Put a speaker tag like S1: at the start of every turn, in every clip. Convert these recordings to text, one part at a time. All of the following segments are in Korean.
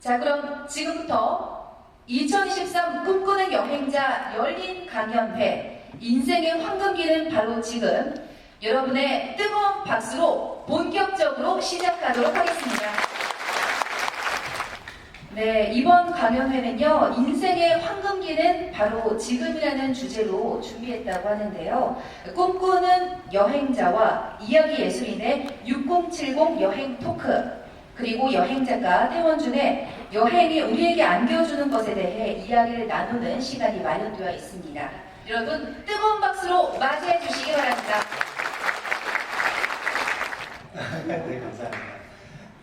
S1: 자, 그럼 지금부터 2023 꿈꾸는 여행자 열린 강연회 인생의 황금기는 바로 지금 여러분의 뜨거운 박수로 본격적으로 시작하도록 하겠습니다. 네, 이번 강연회는요, 인생의 황금기는 바로 지금이라는 주제로 준비했다고 하는데요. 꿈꾸는 여행자와 이야기 예술인의 6070 여행 토크, 그리고 여행작가 태원준의 여행이 우리에게 안겨주는 것에 대해 이야기를 나누는 시간이 마련되어 있습니다. 여러분, 뜨거운 박수로 맞이해 주시기 바랍니다.
S2: 네, 감사합니다.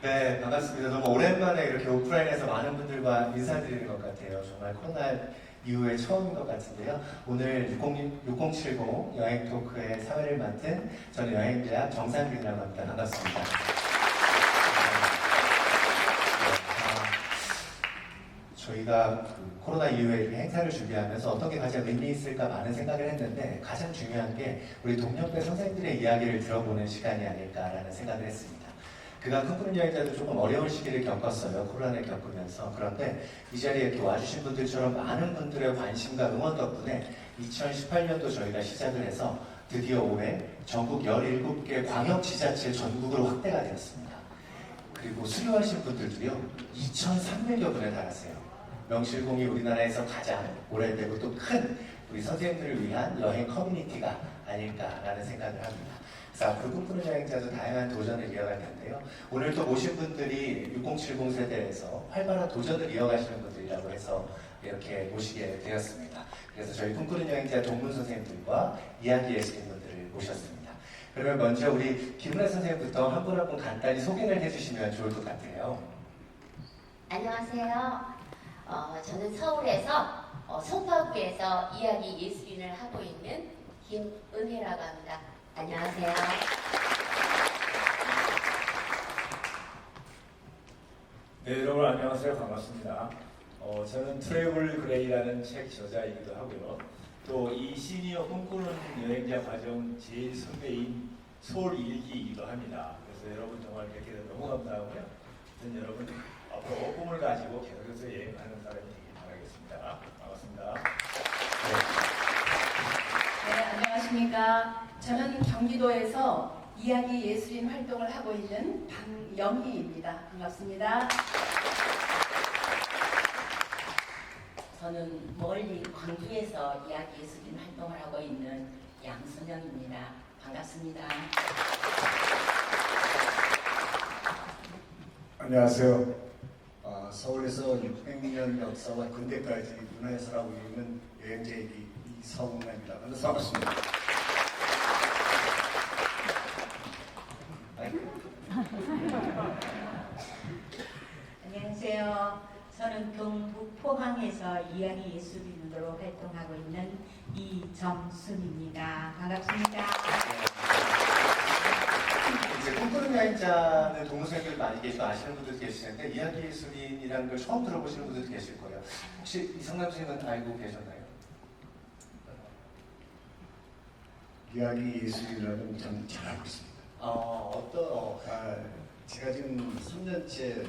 S2: 네, 반갑습니다. 너무 오랜만에 이렇게 오프라인에서 많은 분들과 인사드리는 것 같아요. 정말 코로나 이후에 처음인 것 같은데요. 오늘 6070 여행 토크의 사회를 맡은 저는 여행자 정상균이라고 합니다. 반갑습니다. 저희가 코로나 이후에 이렇게 행사를 준비하면서 어떤 게 가장 의미 있을까 많은 생각을 했는데 가장 중요한 게 우리 동년배 선생님들의 이야기를 들어보는 시간이 아닐까라는 생각을 했습니다. 그간 꿈꾸는 여행자도 조금 어려운 시기를 겪었어요. 코로나를 겪으면서. 그런데 이 자리에 이렇게 와주신 분들처럼 많은 분들의 관심과 응원 덕분에 2018년도 저희가 시작을 해서 드디어 올해 전국 17개 광역지자체 전국으로 확대가 되었습니다. 그리고 수료하신 분들도요, 2,300여 분에 달하세요. 명실공히 우리나라에서 가장 오래되고 또 큰 우리 선생님들을 위한 여행 커뮤니티가 아닐까라는 생각을 합니다. 그래서 앞으로 꿈꾸는 여행자도 다양한 도전을 이어갈 텐데요. 오늘 또 모신 분들이 6070 세대에서 활발한 도전을 이어가시는 분들이라고 해서 이렇게 모시게 되었습니다. 그래서 저희 꿈꾸는 여행자 동문 선생님들과 이야기 예술인분들을 모셨습니다. 그러면 먼저 우리 김은혜 선생님부터 한 분 한 분 간단히 소개를 해주시면 좋을 것 같아요.
S3: 안녕하세요. 저는 서울에서 송파구에서 이야기 예술인을 하고 있는 김은혜라고 합니다. 안녕하세요.
S4: 네, 여러분 안녕하세요. 반갑습니다. 저는 트래블 그레이라는 책 저자이기도 하고요. 또 이 시니어 꿈꾸는 여행자 과정 제일 선배인 서울 일기이기도 합니다. 그래서 여러분 정말 뵙게 너무 감사하고요. 하여튼 여러분 앞으로 꿈을 가지고 계속해서 여행하는 사람이 되길 바라겠습니다. 반갑습니다.
S1: 네, 안녕하십니까. 저는 경기도에서 이야기 예술인 활동을 하고 있는 방영희입니다. 반갑습니다.
S5: 저는 멀리 광주에서 이야기 예술인 활동을 하고 있는 양순영입니다. 반갑습니다.
S6: 안녕하세요. 서울에서 600년 역사와 근대까지 문화예술하고 있는 여행자이기 이서웅입니다. 반갑습니다.
S7: 안녕하세요. 저는 경북 포항에서 이야기 예술인으로 활동하고 있는 이정순입니다. 반갑습니다.
S2: 이제 꿈꾸는 여행자는 동문 선생님들 많이 계시고 아시는 분들도 계시는데 이야기 예술인이라는 걸 처음 들어보시는 분들도 계실 거예요. 혹시 이성남 선생님은 알고 계셨나요?
S6: 이야기 예술이라는 저는 잘 알고 있습니다. 제가 지금 3년째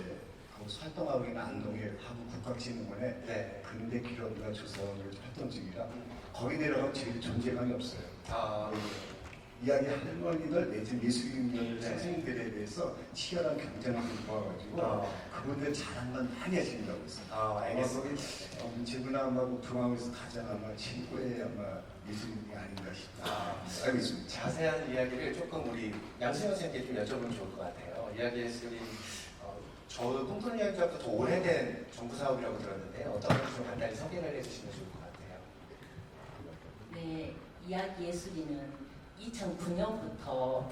S6: 활동하고 있는 안동의 한국국가진흥원에
S2: 네.
S6: 근대 기록과 조사원으로 활동 중이라 거기 내려가면 제일 존재감이 없어요. 이야기 할머니들 내지 예술인들 선생님들에 대해서 치열한 경쟁을 겪어가지고 그분들 자랑만 많이 하신다고 했어요.
S2: 알겠습니다.
S6: 문체부나 아마 중앙에서 가장 아마 최고의 아마 예술인이 아닌가 싶다. 알고 있습니다.
S2: 자세한 이야기를 조금 우리 양승현 선생님께 좀 여쭤보면 좋을 것 같아요. 이야기 예술인, 저도 꿈꾸는 여행자부터 더 오래된 정부 사업이라고 들었는데 어떤 건지 좀 간단히 소개를 해주시면 좋을 것 같아요.
S5: 네, 이야기 예술인은 2009년부터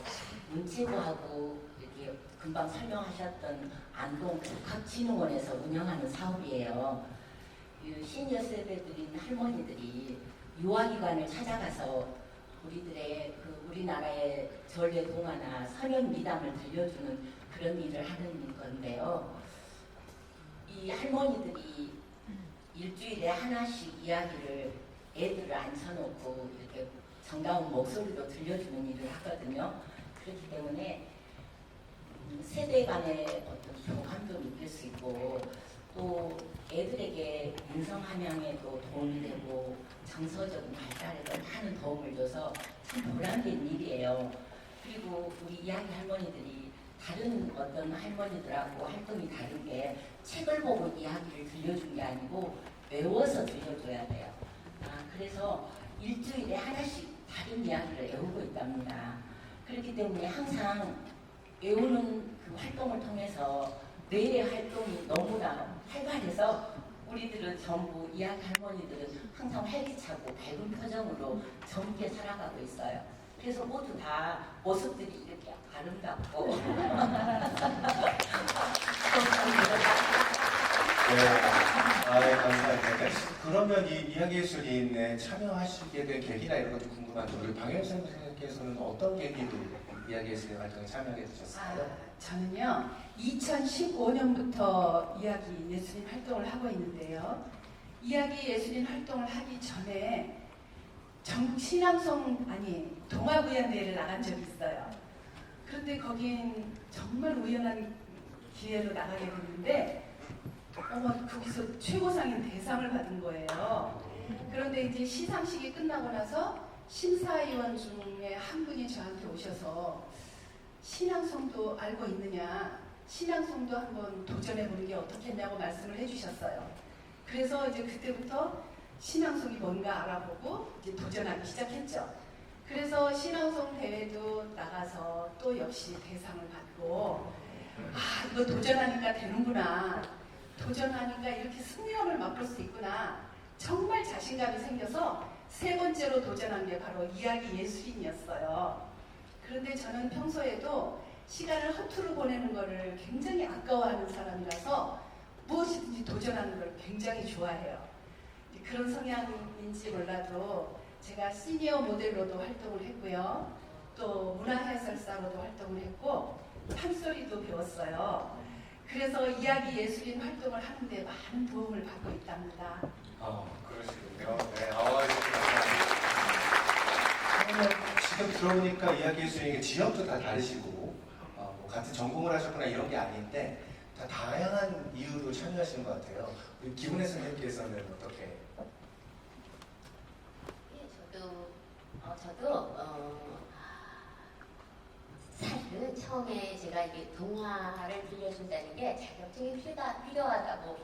S5: 문체부하고 이렇게 금방 설명하셨던 안동 국학진흥원에서 운영하는 사업이에요. 시니어 세대들인 할머니들이 유아기관을 찾아가서 우리들의 우리나라의 전래 동화나 선현 미담을 들려주는 그런 일을 하는 건데요. 이 할머니들이 일주일에 하나씩 이야기를 애들을 앉혀놓고 이렇게 정다운 목소리로 들려주는 일을 하거든요. 그렇기 때문에 세대 간의 어떤 교감도 느낄 수 있고 또 애들에게 인성 함양에도 도움이 되고 정서적인 발달에도 많은 도움을 줘서 참 보람된 일이에요. 그리고 우리 이야기 할머니들이 다른 어떤 할머니들하고 활동이 다른 게 책을 보고 이야기를 들려준 게 아니고 외워서 들려줘야 돼요. 그래서 일주일에 하나씩 다른 이야기를 외우고 있답니다. 그렇기 때문에 항상 외우는 그 활동을 통해서 뇌의 활동이 너무나 활발해서 우리들은 전부 이야기 할머니들은 항상 활기차고 밝은 표정으로 젊게 살아가고 있어요. 그래서 모두 다 모습들이 이렇게 아름답고
S2: 네, 감사합니다. 그러면 이 이야기 예술인에 참여하시게 된 계기나 이런 것도 궁금한데 우리 방혜선 선생님께서는 어떤 계기로 이야기 예술인 활동에 참여하게 되셨어요?
S8: 저는요 2015년부터 이야기 예술인 활동을 하고 있는데요. 이야기 예술인 활동을 하기 전에 전국 신앙송 동아구연대회를 나간 적이 있어요. 그런데 거긴 정말 우연한 기회로 나가게 됐는데 거기서 최고상인 대상을 받은 거예요. 그런데 이제 시상식이 끝나고 나서 심사위원 중에 한 분이 저한테 오셔서 신앙송도 알고 있느냐, 신앙송도 한번 도전해보는 게 어떻겠냐고 말씀을 해주셨어요. 그래서 이제 그때부터 신앙송이 뭔가 알아보고 이제 도전하기 시작했죠. 그래서 신앙송 대회도 나가서 또 역시 대상을 받고 이거 도전하니까 되는구나, 도전하니까 이렇게 승리함을 맛볼 수 있구나, 정말 자신감이 생겨서 세 번째로 도전한 게 바로 이야기 예술인이었어요. 그런데 저는 평소에도 시간을 허투루 보내는 것을 굉장히 아까워하는 사람이라서 무엇이든지 도전하는 걸 굉장히 좋아해요. 그런 성향인지 몰라도 제가 시니어 모델로도 활동을 했고요. 또 문화해설사로도 활동을 했고 판소리도 배웠어요. 그래서 이야기 예술인 활동을 하는데 많은 도움을 받고 있답니다.
S2: 그러시군요. 네, 지금 들어보니까 이야기 예술인 지역도 다 다르시고 뭐 같은 전공을 하셨거나 이런 게 아닌데 다 다양한 이유로 참여하시는 것 같아요. 우리 기분의 선생님께서는 어떻게?
S3: 저도 사실은 처음에 제가 이게 동화를 들려준다는 게 자격증이 필요하다고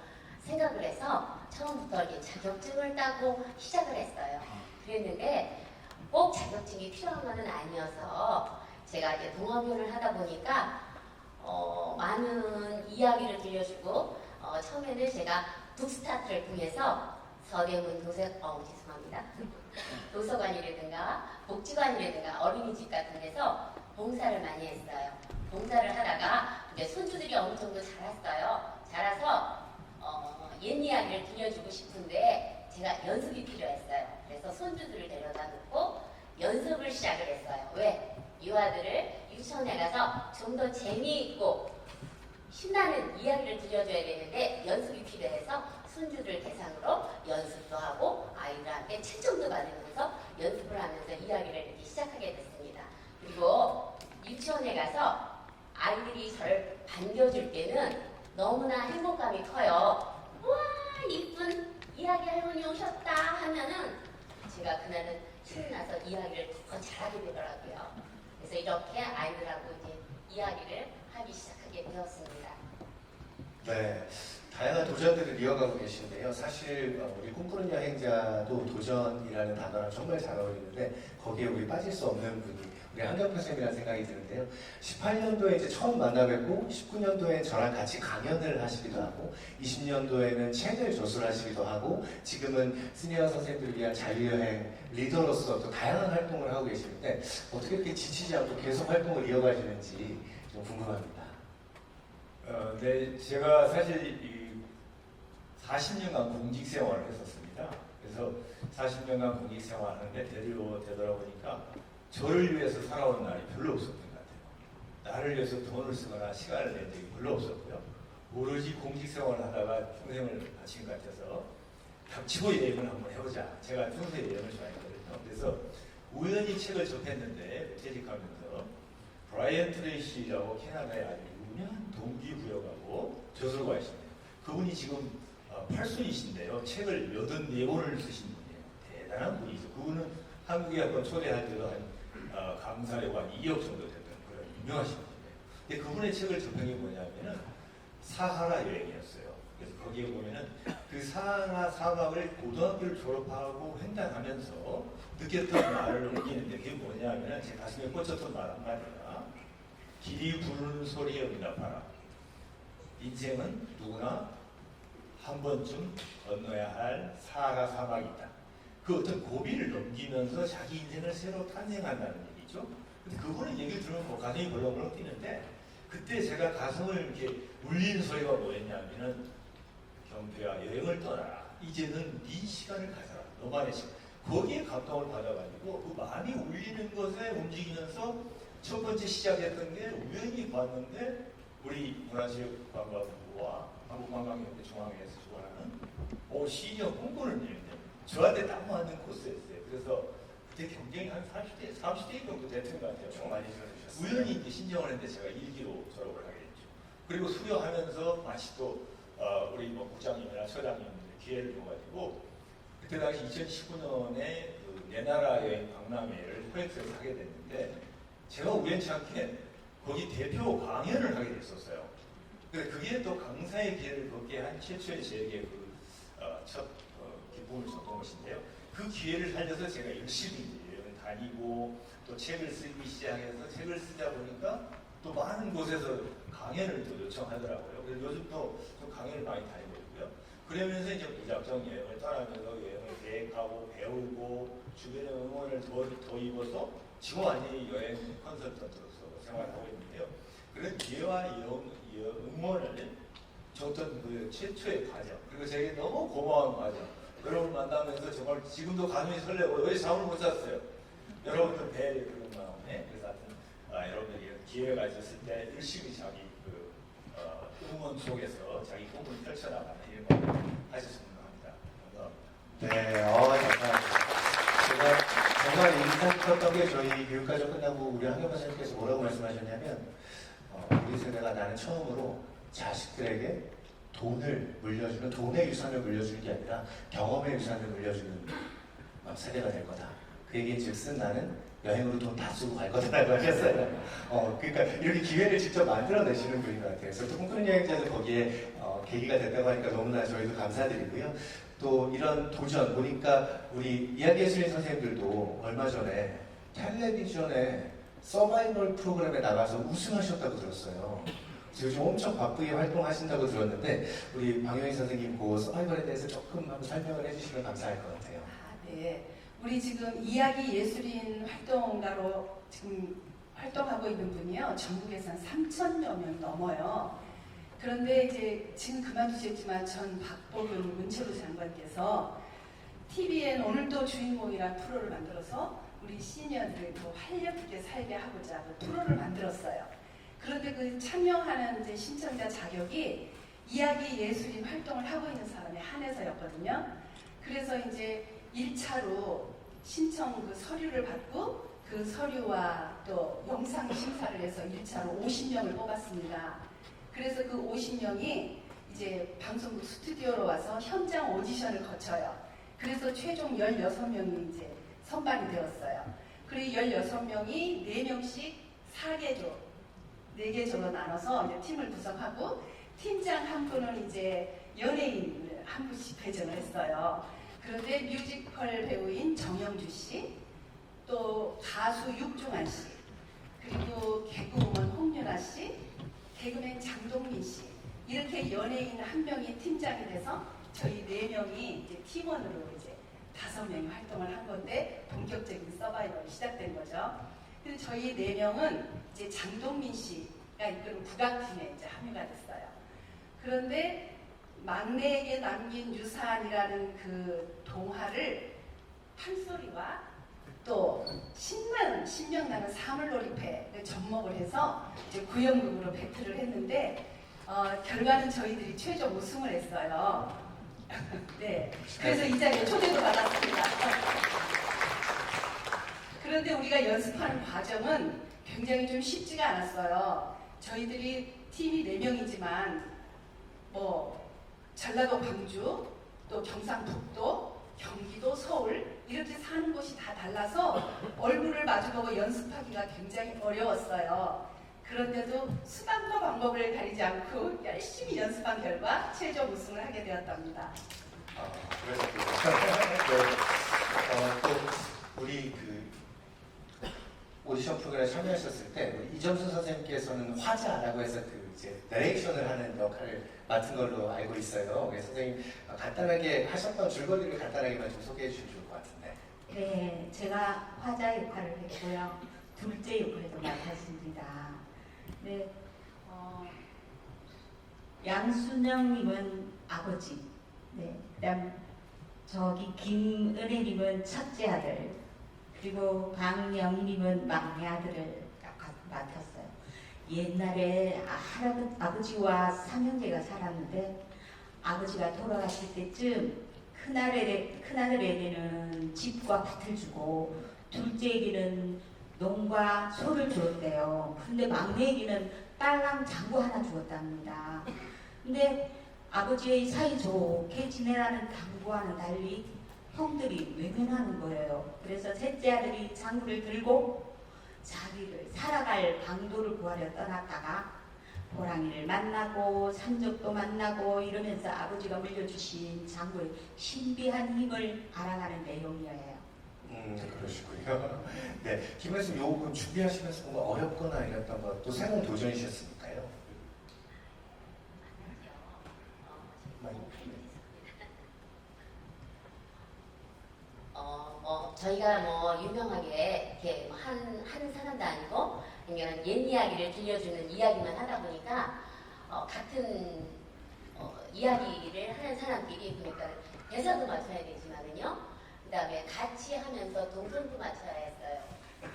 S3: 생각을 해서 처음부터 이렇게 자격증을 따고 시작을 했어요. 그랬는데 꼭 자격증이 필요한 건 아니어서 제가 이제 동화교를 하다 보니까 많은 이야기를 들려주고 처음에는 제가 북스타트를 통해서 서대문 도서관이라든가 복지관이라든가 어린이집 같은 데서 봉사를 많이 했어요. 봉사를 하다가 이제 손주들이 어느 정도 자라서 옛 이야기를 들려주고 싶은데 제가 연습이 필요했어요. 그래서 손주들을 데려다 놓고 연습을 시작을 했어요. 왜? 유아들을 유치원에 가서 좀 더 재미있고 신나는 이야기를 들려줘야 되는데 연습이 필요해서 손주들 대상으로 연습도 하고 아이들한테 채점도 받으면서 연습을 하면서 이야기를 이렇게 시작하게 됐습니다. 그리고 유치원에 가서 아이들이 저를 반겨줄 때는 너무나 행복감이 커요. 와, 이쁜 이야기 할머니 오셨다 하면은 제가 그날은 신나서 이야기를 더 잘하게 되더라고요. 그래서 이렇게 아이들하고 이제 이야기를 하기 시작하게 되었습니다.
S2: 네, 다양한 도전들을 이어가고 계신데요. 사실 우리 꿈꾸는 여행자도 도전이라는 단어랑 정말 잘 어울리는데 거기에 우리 빠질 수 없는 분이 우리 한경표 선생님이라는 생각이 드는데요. 18년도에 이제 처음 만나뵙고 19년도에 저랑 같이 강연을 하시기도 하고 20년도에는 책을 조술하시기도 하고 지금은 시니어 선생님들을 위한 자유여행 리더로서 또 다양한 활동을 하고 계시는데 어떻게 이렇게 지치지 않고 계속 활동을 이어가시는지 좀 궁금합니다.
S4: 네, 제가 사실 이 40년간 공직 생활을 했었습니다. 그래서 40년간 공직 생활하는데 되돌아보니까 저를 위해서 살아온 날이 별로 없었던 것 같아요. 나를 위해서 돈을 쓰거나 시간을 낸 적이 별로 없었고요. 오로지 공직 생활을 하다가 평생을 바친 것 같아서 닥치고 여행을 한번 해보자. 제가 평소에 여행을 좋아했거든요. 그래서 우연히 책을 접했는데 퇴직하면서 브라이언 트레이시라고 캐나다의 아주 유명한 동기부여가고 저술가이십니다. 그분이 지금 팔순이신데요. 책을 84권을 쓰신 분이에요. 대단한 분이죠. 그분은 한국에 한번 초대할 때도 한 강사료가 한 2억 정도 되는 그런 유명하신 분이에요. 근데 그분의 책을 접한 게 뭐냐면은 사하라 여행이었어요. 그래서 거기에 보면은 그 사하라 사막을 고등학교를 졸업하고 횡단하면서 느꼈던 말을 느끼는데 그게 뭐냐면은 제 가슴에 꽂혔던 말 한마디가 길이 부르는 소리에 응답하라. 인생은 누구나 한 번쯤 건너야 할 사하라 사막이 있다. 그 어떤 고비를 넘기면서 자기 인생을 새로 탄생한다는 얘기죠. 근데 그분의 얘기를 들으면 뭐 가슴이 벌렁벌렁 뛰는데 그때 제가 가슴을 이렇게 울리는 소리가 뭐였냐면은 경표야 여행을 떠나라. 이제는 네 시간을 가져라. 너만의 시간. 거기에 감동을 받아가지고 그 마음이 울리는 것에 움직이면서 첫 번째 시작했던 게 우연히 봤는데 우리 문화체육관광부와 한국관광협회 중앙회에서 주관하는 시니어 꿈꾸는 일인데 저한테 딱 맞는 코스였어요. 그래서 그때 경쟁이 한 30대 정도 됐던 것 같아요.
S2: 좀 많이 들어주셨어요.
S4: 우연히 이제 신청을 했는데 제가 1기로 졸업을 하게 됐죠. 그리고 수료하면서 마치 또 우리 뭐 국장님이나 처장님들 기회를 줘가지고 그때 당시 2019년에 그 내 나라 여행 박람회를 코엑스에서 하게 됐는데 제가 우연치 않게 거기 대표 강연을 하게 됐었어요. 근데 그게 또 강사의 기회를 얻게 한 최초의 제게 첫 기쁨을 줬던 것인데요. 그 기회를 살려서 제가 열심히 여행을 다니고 또 책을 쓰기 시작해서 책을 쓰다 보니까 또 많은 곳에서 강연을 또 요청하더라고요. 그래서 요즘도 좀 강연을 많이 다니고 있고요. 그러면서 이제 무작정 여행을 떠나면서 여행을 계획하고 배우고 주변의 응원을 더 입어서 지금 완전히 여행 컨설턴트로서 생활하고 있는데요. 그런 기회와 응원을 줬던 그 최초의 과정, 그리고 제게 너무 고마운 과정, 여러분 만나면서 정말 지금도 가슴이 설레고 왜 잠을 못 잤어요. 여러분들 뵐 그런 마음에 그래서 하여튼 여러분들이 기회가 있었을 때 열심히 자기 그 응원 속에서 자기 꿈을 펼쳐나가는 이런 걸 하셨으면 합니다. 감사합니다.
S2: 네, 감사합니다. 제가 정말 인상 깊었던 게 저희 교육과정 끝나고 우리 한경화 선생님께서 뭐라고 말씀하셨냐면 우리 세대가 나는 처음으로 자식들에게 돈을 물려주는, 돈의 유산을 물려주는 게 아니라 경험의 유산을 물려주는 세대가 될 거다. 그 얘기인 즉슨 나는 여행으로 돈 다 쓰고 갈 거다라고 하셨어요. 그러니까 이렇게 기회를 직접 만들어내시는 분인 것 같아요. 그래서 또 꿈꾸는 여행자도 거기에 계기가 됐다고 하니까 너무나 저희도 감사드리고요. 또 이런 도전 보니까 우리 이야기예술인 선생님들도 얼마 전에 텔레비전에 서바이벌 프로그램에 나가서 우승하셨다고 들었어요. 요즘 엄청 바쁘게 활동하신다고 들었는데 우리 방영희 선생님 그 서바이벌에 대해서 조금 한번 설명을 해주시면 감사할 것 같아요.
S8: 네. 우리 지금 이야기 예술인 활동가로 지금 활동하고 있는 분이요. 전국에서 한 3,000여 명 넘어요. 그런데 이제 지금 그만두셨지만 전 박보균 문체부 장관께서 TVN 오늘도 주인공이라는 프로를 만들어서 우리 시니어들 더 활력 있게 살게 하고자 그 프로를 만들었어요. 그런데 그 참여하는 이제 신청자 자격이 이야기 예술인 활동을 하고 있는 사람에 한해서였거든요. 그래서 이제 1차로 신청 그 서류를 받고 그 서류와 또 영상 심사를 해서 1차로 50명을 뽑았습니다. 그래서 그 50명이 이제 방송국 스튜디오로 와서 현장 오디션을 거쳐요. 그래서 최종 16명이 이제 선발이 되었어요. 그리고 16명이 4명씩 4개조로 나눠서 이제 팀을 구성하고 팀장 한 분은 이제 연예인을 한 분씩 배정을 했어요. 그런데 뮤지컬 배우인 정영주 씨, 또 가수 육중한 씨, 그리고 개그우먼 홍윤아 씨, 개그맨 장동민 씨, 이렇게 연예인 한 명이 팀장이 돼서 저희 4명이 이제 팀원으로 이제 5명이 활동을 한 건데 본격적인 서바이벌이 시작된 거죠. 그래서 저희 4명은 이제 장동민 씨가 이끄는 국악팀에 이제 합류가 됐어요. 그런데 막내에게 남긴 유산이라는 그 동화를 판소리와 또 신명나는 사물놀이패를 접목을 해서 이제 구연극으로 배틀을 했는데 결과는 저희들이 최종 우승을 했어요. 네, 그래서 이 자리에 초대도 받았습니다. 그런데 우리가 연습하는 과정은 굉장히 좀 쉽지가 않았어요. 저희들이 팀이 4명이지만 뭐 전라도 광주, 또 경상북도, 경기도 서울 이렇게 사는 곳이 다 달라서 얼굴을 마주보고 연습하기가 굉장히 어려웠어요. 그런데도 수단과 방법을 가리지 않고 열심히 연습한 결과 최종 우승을 하게 되었답니다.
S2: 그러셨군요. 네. 또 우리 그 오디션 프로그램에 참여하셨을 때 우리 이점수 선생님께서는 화자라고 해서 그 이제 내레이션을 하는 역할을 맡은 걸로 알고 있어요. 그래서 선생님 간단하게 하셨던 줄거리를 간단하게만 좀 소개해 주시면 좋을 것 같은데.
S7: 네, 제가 화자 역할을 했고요. 둘째 역할도 맡았습니다. 네, 양순영님은 아버지, 네, 그다음 저기 김은혜님은 첫째 아들, 그리고 강영희님은 막내 아들을 맡았어요. 옛날에 아버지와 삼형제가 살았는데 아버지가 돌아가실 때쯤 큰아들에게는 집과 밭을 주고 둘째에게는 농과 소를 주었대요. 근데 막내에게는 딸랑 장구 하나 주었답니다. 근데 아버지의 사이 좋게 지내라는 당부와는 달리 형들이 외면하는 거예요. 그래서 셋째 아들이 장구를 들고 자기를 살아갈 방도를 구하려 떠났다가 호랑이를 만나고 산적도 만나고 이러면서 아버지가 물려주신 장구의 신비한 힘을 알아가는 내용이에요.
S2: 그러시고요. 네, 김혜수 요금 준비하시면서 뭔가 어렵거나 이랬던 것 또 새로운 도전이셨으니까요.
S3: 저희가 뭐 유명하게 이렇게 한 사람도 아니고 그냥 옛 이야기를 들려주는 이야기만 하다 보니까 같은 이야기를 하는 사람끼리 그러니까 대사도 맞춰야 되지만은요. 그 다음에 같이 하면서 동선도 맞춰야 했어요.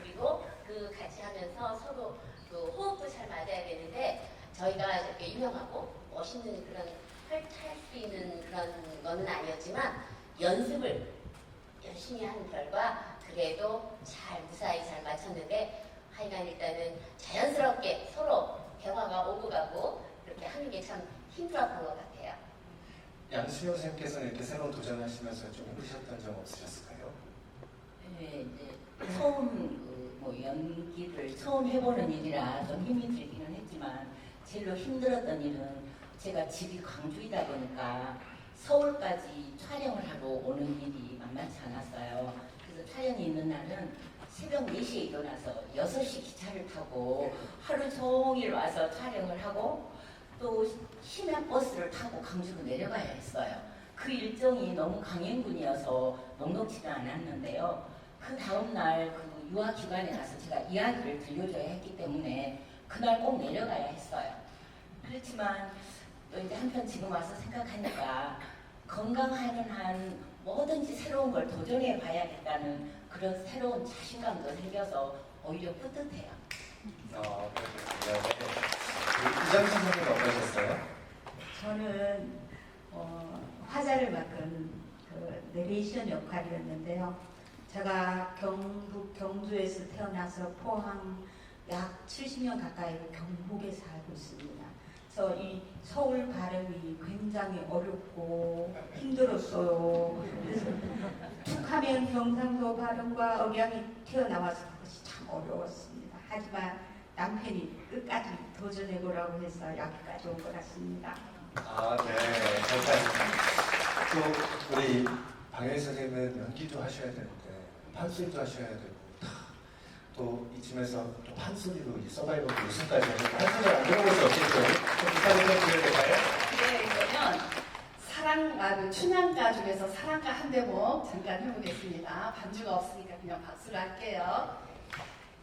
S3: 그리고 그 같이 하면서 서로 그 호흡도 잘 맞아야 되는데 저희가 이렇게 유명하고 멋있는 그런 탈 수 있는 그런 거는 아니었지만 연습을 열심히 한 결과 그래도 무사히 잘 맞췄는데 하여간 일단은 자연스럽게 서로 대화가 오고 가고 그렇게 하는 게 참 힘들었던 것 같아요.
S2: 양수영 선생님께서는 이렇게 새로운 도전하시면서 좀 힘드셨던 점 없으셨을까요?
S5: 네, 이제 처음 연기를 처음 해보는 일이라 좀 힘이 들기는 했지만 제일로 힘들었던 일은 제가 집이 광주이다 보니까 서울까지 촬영을 하러 오는 일이 만만치 않았어요. 그래서 촬영이 있는 날은 새벽 4시에 일어나서 6시 기차를 타고 하루 종일 와서 촬영을 하고 또 심야 버스를 타고 광주로 내려가야 했어요. 그 일정이 너무 강행군이어서 녹록지가 않았는데요. 그 다음날 그 유아 기관에 가서 제가 이야기를 들려줘야 했기 때문에 그날 꼭 내려가야 했어요. 그렇지만 또 이제 한편 지금 와서 생각하니까 건강하는 한 뭐든지 새로운 걸 도전해 봐야겠다는 그런 새로운 자신감도 생겨서 오히려 뿌듯해요.
S2: 그렇군요. 이장수 선생님은 어떠셨어요?
S7: 저는 화자를 맡은 그 내레이션 역할이었는데요. 제가 경북 경주에서 태어나서 포항 약 70년 가까이 경북에 살고 있습니다. 그래서 이 서울 발음이 굉장히 어렵고 힘들었어요. 그래서 툭하면 경상도 발음과 억양이 튀어나와서 그것이 참 어려웠습니다. 하지만 남편이 끝까지 도전해보라고 해서 여기까지 온 것 같습니다.
S2: 네. 잠깐 또 우리 방혜리 선생님은 연기도 하셔야 되는데 판소리도 하셔야 되고 또 이쯤에서 또 판소리로 이 서바이벌 우승까지 하셨고 판소리 안 들어볼 수 없겠죠? 좀 비슷하게 해주셔도 될까요?
S8: 네, 그러면 춘향가 중에서 사랑가 한 대목 잠깐 해보겠습니다. 반주가 없으니까 그냥 박수를 할게요.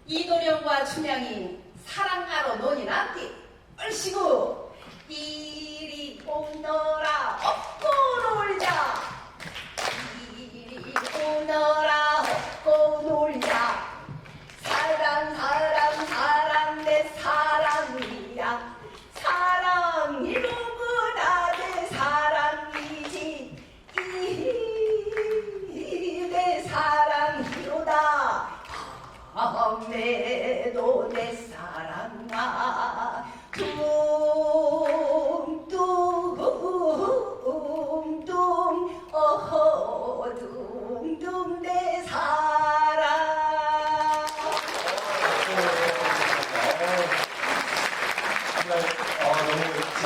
S8: 이도령과 춘향이 사랑가로 논이나디 얼씨구 이리 오너라 업고 놀자 이리 오너라 업고 놀자 사랑 내 사랑이야 사랑이 누구나 내 사랑이지 내 사랑이로다 다음에도 내 사랑아 뚱뚱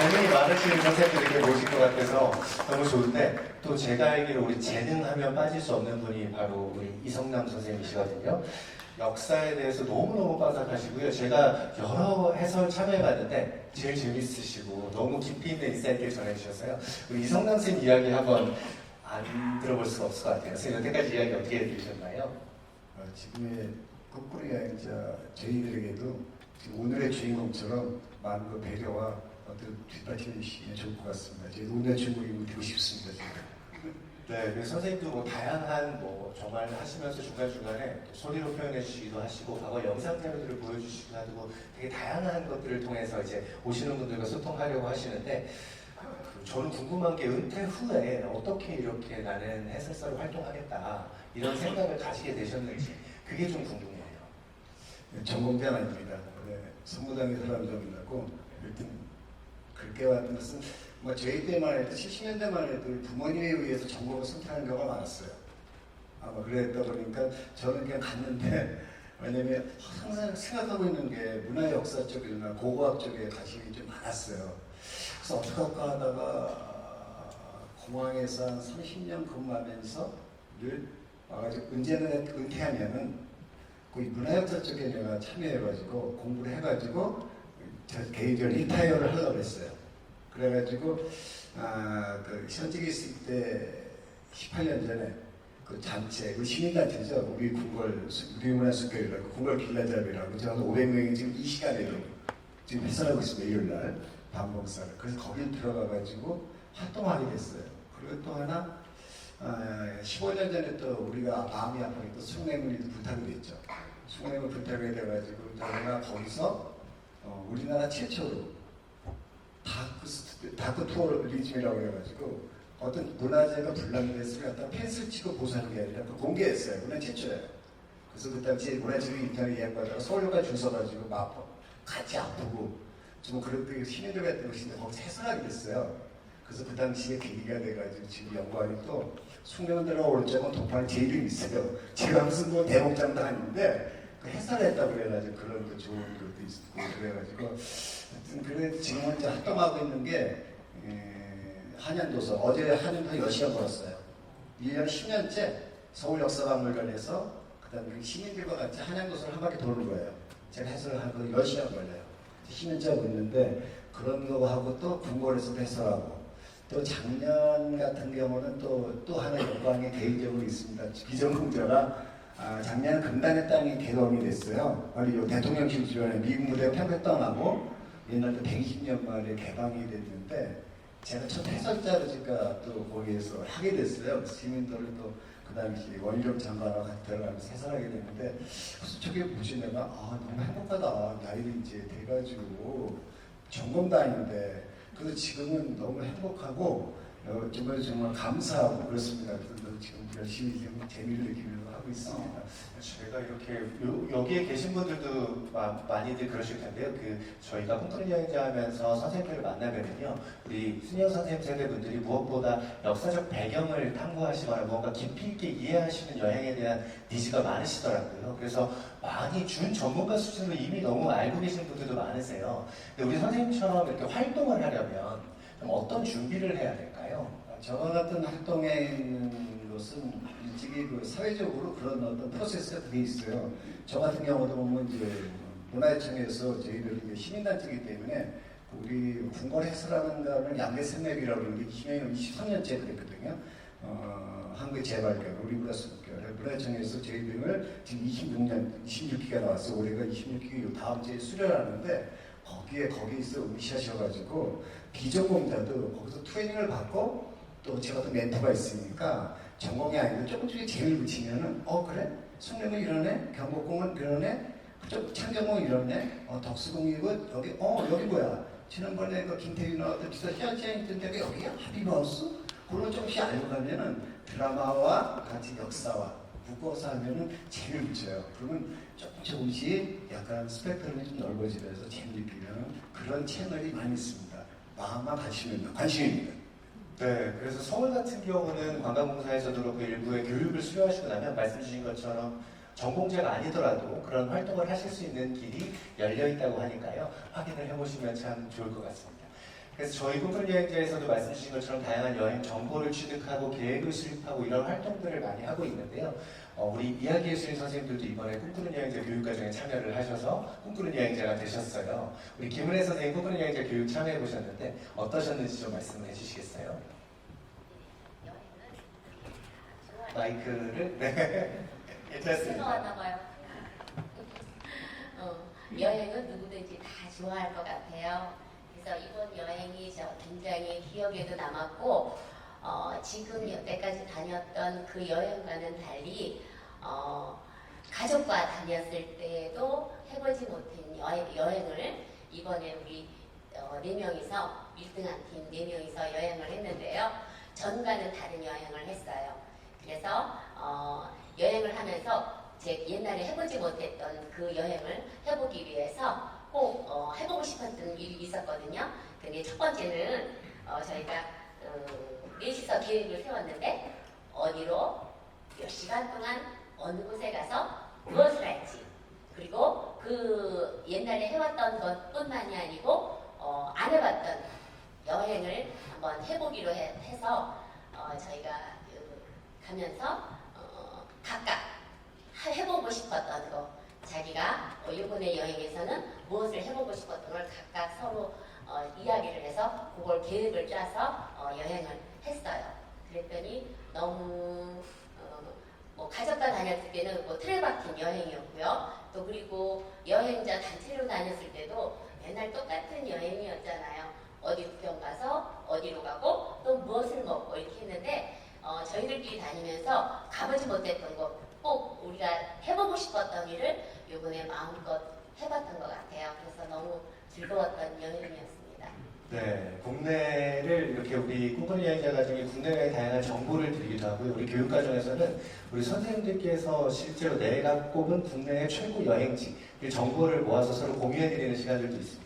S2: 고민이 많으신 선생님들 이렇게 모실 것 같아서 너무 좋은데 또 제가 알기로 우리 재능하면 빠질 수 없는 분이 바로 우리 이성남 선생님이시거든요. 역사에 대해서 너무너무 빠삭하시고요. 제가 여러 해설 참여해봤는데 제일 재밌으시고 너무 깊이 있는 인사이트를 전해주셨어요. 우리 이성남 선생님 이야기 한번 안 들어볼 수가 없을 것 같아요. 선생님 여태까지 이야기 어떻게 들으셨나요?
S6: 지금의 거꾸로 여행자 저희들에게도 지금 오늘의 주인공처럼 많은 그 배려와 어떤 뒷받침해 주시면 좋을 것 같습니다. 저희 오늘의 주인공이 되고 싶습니다. 지금.
S2: 네, 그래서 선생님도 뭐 다양한 뭐 정말 하시면서 중간중간에 또 소리로 표현해 주시기도 하시고 과거 영상 자료들을 보여주시기도 하고 되게 다양한 것들을 통해서 이제 오시는 분들과 소통하려고 하시는데 저는 궁금한 게 은퇴 후에 어떻게 이렇게 나는 해설사로 활동하겠다 이런 생각을 가지게 되셨는지 그게 좀 궁금해요.
S6: 전공자는 아닙니다. 네, 선무당에 사람이 만나고 일단 그렇게 왔던 것은 뭐 저희 때만 해도 70년대만 해도 부모님에 의해서 전공을 선택하는 경우가 많았어요. 아마 그랬다 보니까 저는 그냥 갔는데 왜냐면 항상 생각하고 있는 게 문화 역사 쪽이나 고고학 쪽에 관심이 좀 많았어요. 그래서 어떻게 할까 하다가 공항에서 한 30년 근무하면서 늘 와가지고 언제는 은퇴하면은 그 문화역사 쪽에 내가 참여해가지고 공부를 해가지고 개인적으로 리타이어를 하려고 했어요. 그래가지고 그 현직에 있을 때 18년 전에 그 단체, 그 시민단체죠. 우리 문화숙결이라고 궁궐 길라잡이라고 제가 500명이 지금 이 시간에도 지금 해설하고 있습니다. 일요일날 밤봉사를. 그래서 거기 들어가가지고 활동하게 됐어요. 그리고 또 하나 15년 전에 또 우리가 마음이 아프게 또 숭례문이 부탁이 됐죠. 숭례문 부탁이 돼가지고 저희가 거기서 우리나라 최초로 다크 투어리즘이라고 해가지고 어떤 문화재가 불량됐으면 갖다 펜슬 치고 보수하는 게 아니라 공개했어요. 문화 최초예요. 그래서 그 당시에 문화재를 인터넷 예약받아서 서울역까지 줄 서가지고 막 같이 아프고 좀 그렇게 시민들과 했던 것인데 거기서 해설하게 됐어요. 그래서 그 당시에 계기가 돼가지고 지금 연구원이 또 숭례문 들어올 적은 동판에 제 이름이 있어요. 제가 무슨 뭐 대목장도 아닌데 그 해설했다고 그래가지고 그런 거 좋은 것도 있고 그래가지고 하여튼 그래 지금은 이제 활동하고 있는 게 한양도서 어제 한양도 10시간 걸었어요. 1년 10년째 서울역사박물관에서 그다음에 시민들과 같이 한양도서를 한 바퀴 도는 거예요. 제가 해설을 하고 10시간 걸려요. 10년째 하고 있는데 그런 거 하고 또 궁궐에서도 해설하고 또 작년 같은 경우는 또 하나 영광이 개인적으로 있습니다. 비전공자가 작년 금단의 땅이 개dom이 됐어요. 바로 대통령실 주변에 미국 무대 평택당하고 옛날 120년 만에 개방이 됐는데 제가 첫 해설자로 제가 또 거기에서 하게 됐어요. 시민들을 또 그 당시 원희룡 장관하고 같이 들어가면서 해설하게 됐는데 그래서 저게 뭐지 내가 너무 행복하다. 나이도 이제 돼가지고 전공도 아닌데 그래서 지금은 너무 행복하고 정말 감사하고 그렇습니다. 그래서 지금 열심히 재미를 느끼면서 하고 있습니다.
S2: 제가 이렇게 여기에 계신 분들도 많이들 그러실 텐데요. 저희가 콩쿠르 여행자 하면서 선생님들을 만나면요, 우리 순영 선생님 세대분들이 무엇보다 역사적 배경을 탐구하시거나 뭔가 깊이 있게 이해하시는 여행에 대한 니즈가 많으시더라고요. 그래서 많이 준 전문가 수준으로 이미 너무 알고 계신 분들도 많으세요. 근데 우리 선생님처럼 이렇게 활동을 하려면 좀 어떤 준비를 해야 될까요?
S6: 저와 같은 활동에 있는 것은 일찍이 그 사회적으로 그런 어떤 프로세스가 그게 있어요. 저 같은 경우도 보면 이제 문화유청에서 저희들이 이제 시민단체이기 때문에 우리 궁궐 해설하는 거는 양대산맥이라고 그러는 게 23년째 그랬거든요. 한국의 재발견, 우리 문화유청에서 저희들을 지금 26기가 나왔어요. 올해가 26기 다음 주에 수료하는데 거기에서 으쌰하셔가지고 비전공자도 거기서 트레이닝을 받고 또 제가 또 멘토가 있으니까 전공이 아니고 조금씩 재미를 붙이면은 그래? 숭례문 이러네? 경복궁은 이러네? 그쪽 창경궁 이러네? 덕수궁이고 여기 뭐야? 지난번에 그 김태균 나왔던 기사 시안시안 있던 데가 여기야? 하비마우스? 그런 조금씩 알고 가면은 드라마와 같이 역사와 묶어서 하면은 재미를 붙여요. 그러면 조금씩 약간 스펙트럼이 좀 넓어지면서 재미를 느끼는 그런 채널이 많이 있습니다. 마음만 관심입니다.
S2: 네, 그래서 서울 같은 경우는 관광공사에서도 그렇고 일부의 교육을 수료하시고 나면 말씀 주신 것처럼 전공자가 아니더라도 그런 활동을 하실 수 있는 길이 열려 있다고 하니까요. 확인을 해보시면 참 좋을 것 같습니다. 그래서 저희 꿈꾸는 여행자에서도 말씀 주신 것처럼 다양한 여행 정보를 취득하고 계획을 수립하고 이런 활동들을 많이 하고 있는데요. 우리 이야기 예술인 선생님들도 이번에 꿈꾸는 여행자 교육과정에 참여를 하셔서 꿈꾸는 여행자가 되셨어요. 우리 김은혜 선생님 꿈꾸는 여행자 교육 참여해 보셨는데 어떠셨는지 좀 말씀을 해주시겠어요? 마이크를 네. 괜찮습니다.
S3: 생각하나 봐요. 여행은 누구든지 다 좋아할 것 같아요. 그래서 이번 여행이 저 굉장히 기억에도 남았고 지금 여태까지 다녔던 그 여행과는 달리 가족과 다녔을 때도 해보지 못한 여행을 이번에 우리 4명이서 1등한 팀 4명이서 여행을 했는데요. 전과는 다른 여행을 했어요. 그래서 여행을 하면서 제 옛날에 해보지 못했던 그 여행을 해보기 위해서 꼭 해보고 싶었던 일이 있었거든요. 근데 첫 번째는 저희가 넷이서 계획을 세웠는데 어디로 몇 시간 동안 어느 곳에 가서 무엇을 할지 그리고 그 옛날에 해왔던 것뿐만이 아니고 안 해봤던 여행을 한번 해보기로 해서 저희가 가면서 각각 해보고 싶었던 거 자기가 이번에 여행에서는 무엇을 해보고 싶었던 걸 각각 서로 이야기를 해서 그걸 계획을 짜서 여행을 했어요. 그랬더니 너무 뭐 가족과 다녔을 때는 뭐 트레바킨 여행이었고요. 또 그리고 여행자 단체로 다녔을 때도 맨날 똑같은 여행이었잖아요. 어디 구경 가서 어디로 가고 또 무엇을 먹고 이렇게 했는데 저희들끼리 다니면서 가보지 못했던 것 꼭 우리가 해보고 싶었던 일을 이번에 마음껏 해봤던 것 같아요. 그래서 너무 즐거웠던 여행이었습니다.
S2: 네, 국내를 이렇게 우리 꿈꾸는 여행자 가정이 국내외 다양한 정보를 드리기도 하고요. 우리 교육과정에서는 우리 선생님들께서 실제로 내가 꼽은 국내의 최고 여행지 정보를 모아서 서로 공유해드리는 시간들도 있습니다.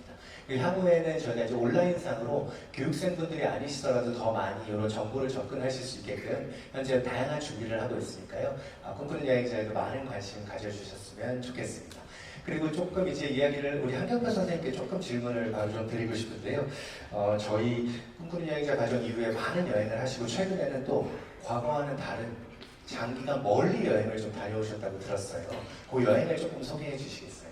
S2: 향후에는 저희가 이제 온라인상으로 교육생분들이 아니시더라도 더 많이 이런 정보를 접근하실 수 있게끔 현재 다양한 준비를 하고 있으니까요. 꿈꾸는 여행자에도 많은 관심 가져주셨으면 좋겠습니다. 그리고 조금 이제 이야기를 우리 한경표 선생님께 조금 질문을 바로 좀 드리고 싶은데요. 저희 꿈꾸는 여행자 과정 이후에 많은 여행을 하시고 최근에는 또 과거와는 다른 장기간 멀리 여행을 좀 다녀오셨다고 들었어요. 그 여행을 조금 소개해 주시겠어요?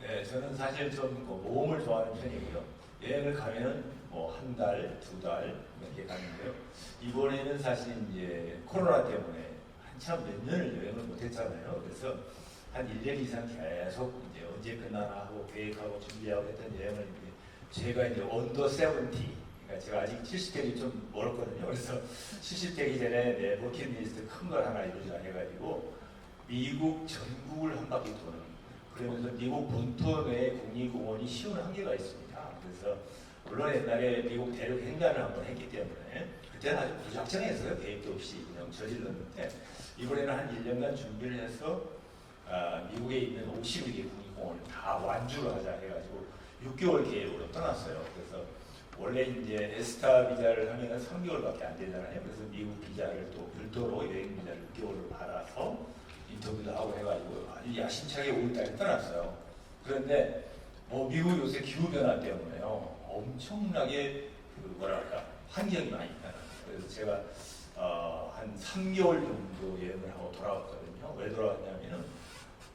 S4: 네, 저는 사실 좀 모험을 좋아하는 편이고요. 여행을 가면은 뭐 한 달, 2달 이렇게 가는데요. 이번에는 사실 이제 코로나 때문에 한참 몇 년을 여행을 못했잖아요. 그래서 한 1년 이상 계속 이제 언제 끝나나 하고 계획하고 준비하고 했던 여행을 이제 제가 이제 언더 70, 그러니까 제가 아직 70대기 좀 멀었거든요. 그래서 70대기 전에 내 버킷리스트 큰 걸 하나 이루자 해가지고 미국 전국을 한 바퀴 도는. 그러면서 미국 본토 내 국립공원이 51개가 있습니다. 그래서 물론 옛날에 미국 대륙 횡단을 한번 했기 때문에 그때는 아주 무작정했어요. 계획도 없이 그냥 저질렀는데 이번에는 한 1년간 준비를 해서 미국에 있는 51개 국립공원을 다 완주를 하자 해가지고 6개월 계획으로 떠났어요. 그래서 원래 이제 에스타 비자를 하면 3개월밖에 안 되잖아요. 그래서 미국 비자를 또 별도로 여행 비자를 6개월을 받아서 인터뷰도 하고 해가지고 아주 야심차게 5월달에 떠났어요. 그런데 미국 요새 기후변화 때문에요. 엄청나게 뭐랄까 환경이 많이 변합니다. 그래서 제가 한 3개월 정도 여행을 하고 돌아왔거든요. 왜 돌아왔냐면은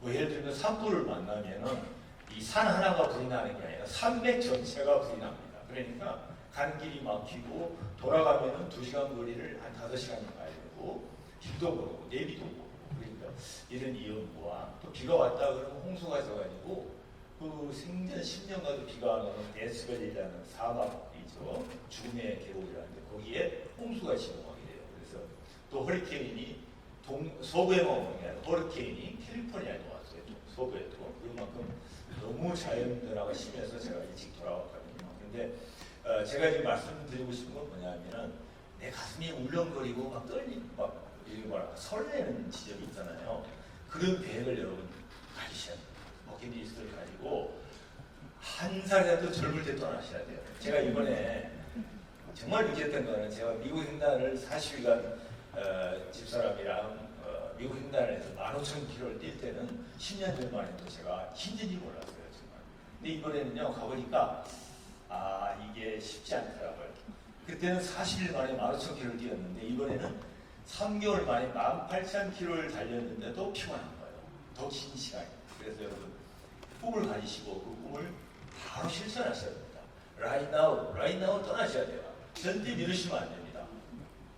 S4: 예를 들면 산불을 만나면은 이 산 하나가 불이 나는 게 아니라 산맥 전체가 불이 납니다. 그러니까 가는 길이 막히고 돌아가면은 2시간 거리를 한 5시간이 가야 되고 길도 모르고 내비도 모르고 그러니까 이런 위험과 또 비가 왔다 그러면 홍수가 져가지고 그 생전 10년간도 비가 안 오는 데스밸리라는 사막이죠. 죽음의 계곡이라는데 거기에 홍수가 지목하게 돼요. 그래서 또 허리케인이 서부에만 오는 게 아니라 허리케인이 캘리포니아에도 왔어요. 서부에도. 그만큼 너무 자연 변화가 심해서 제가 일찍 돌아왔거든요. 근데 제가 지금 말씀드리고 싶은 건 뭐냐면은 내 가슴이 울렁거리고 막 떨리고 막 설레는 지점이 있잖아요. 그런 계획을 여러분 가지셔야 돼요. 버킷리스트를 가지고 한 살이라도 젊을 때 떠나셔야 돼요. 제가 이번에 정말 느꼈던 거는 제가 미국 횡단을 40일간 집사람이랑 미국 횡단을 해서 15,000km를 뛸 때는 10년 전만 해도 제가 힘든지 몰랐어요. 정말. 근데 이번에는요 가보니까 아 이게 쉽지 않더라고요. 그때는 40일 만에 15,000km를 뛰었는데 이번에는 3개월 만에 18,000km를 달렸는데도 피곤한 거예요. 더 긴 시간이. 그래서 여러분 꿈을 가지시고 그 꿈을 바로 실천하셔야 됩니다. Right now 떠나셔야 돼요. 절대 미루시면 안 됩니다.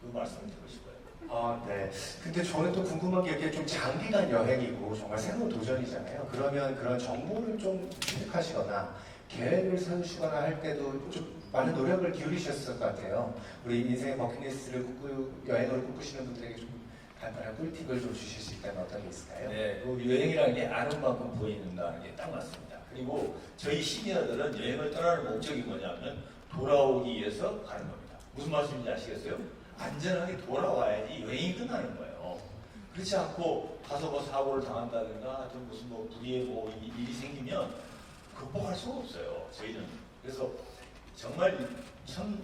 S4: 그 말씀을 드리고 싶어요.
S2: 아, 네. 근데 저는 또 궁금한 게 이게 좀 장기간 여행이고 정말 새로운 도전이잖아요. 그러면 그런 정보를 좀 취득하시거나 계획을 세우시거나 할 때도 좀 많은 노력을 기울이셨을 것 같아요. 우리 인생의 버킷리스트를 여행으로 꿈꾸시는 분들에게 좀 간단한 꿀팁을 좀 주실 수 있다면 어떤 게 있을까요?
S4: 네, 그 여행이라는 게 아는 만큼 보인다는 게 딱 맞습니다. 그리고 저희 시니어들은 여행을 떠나는 목적이 뭐냐면 돌아오기 위해서 가는 겁니다. 무슨 말씀인지 아시겠어요? 안전하게 돌아와야지 여행이 끝나는 거예요. 그렇지 않고 가서 뭐 사고를 당한다든가 좀 무슨 뭐 불의의 뭐 일이 생기면 극복할 수가 없어요. 저희는. 그래서 정말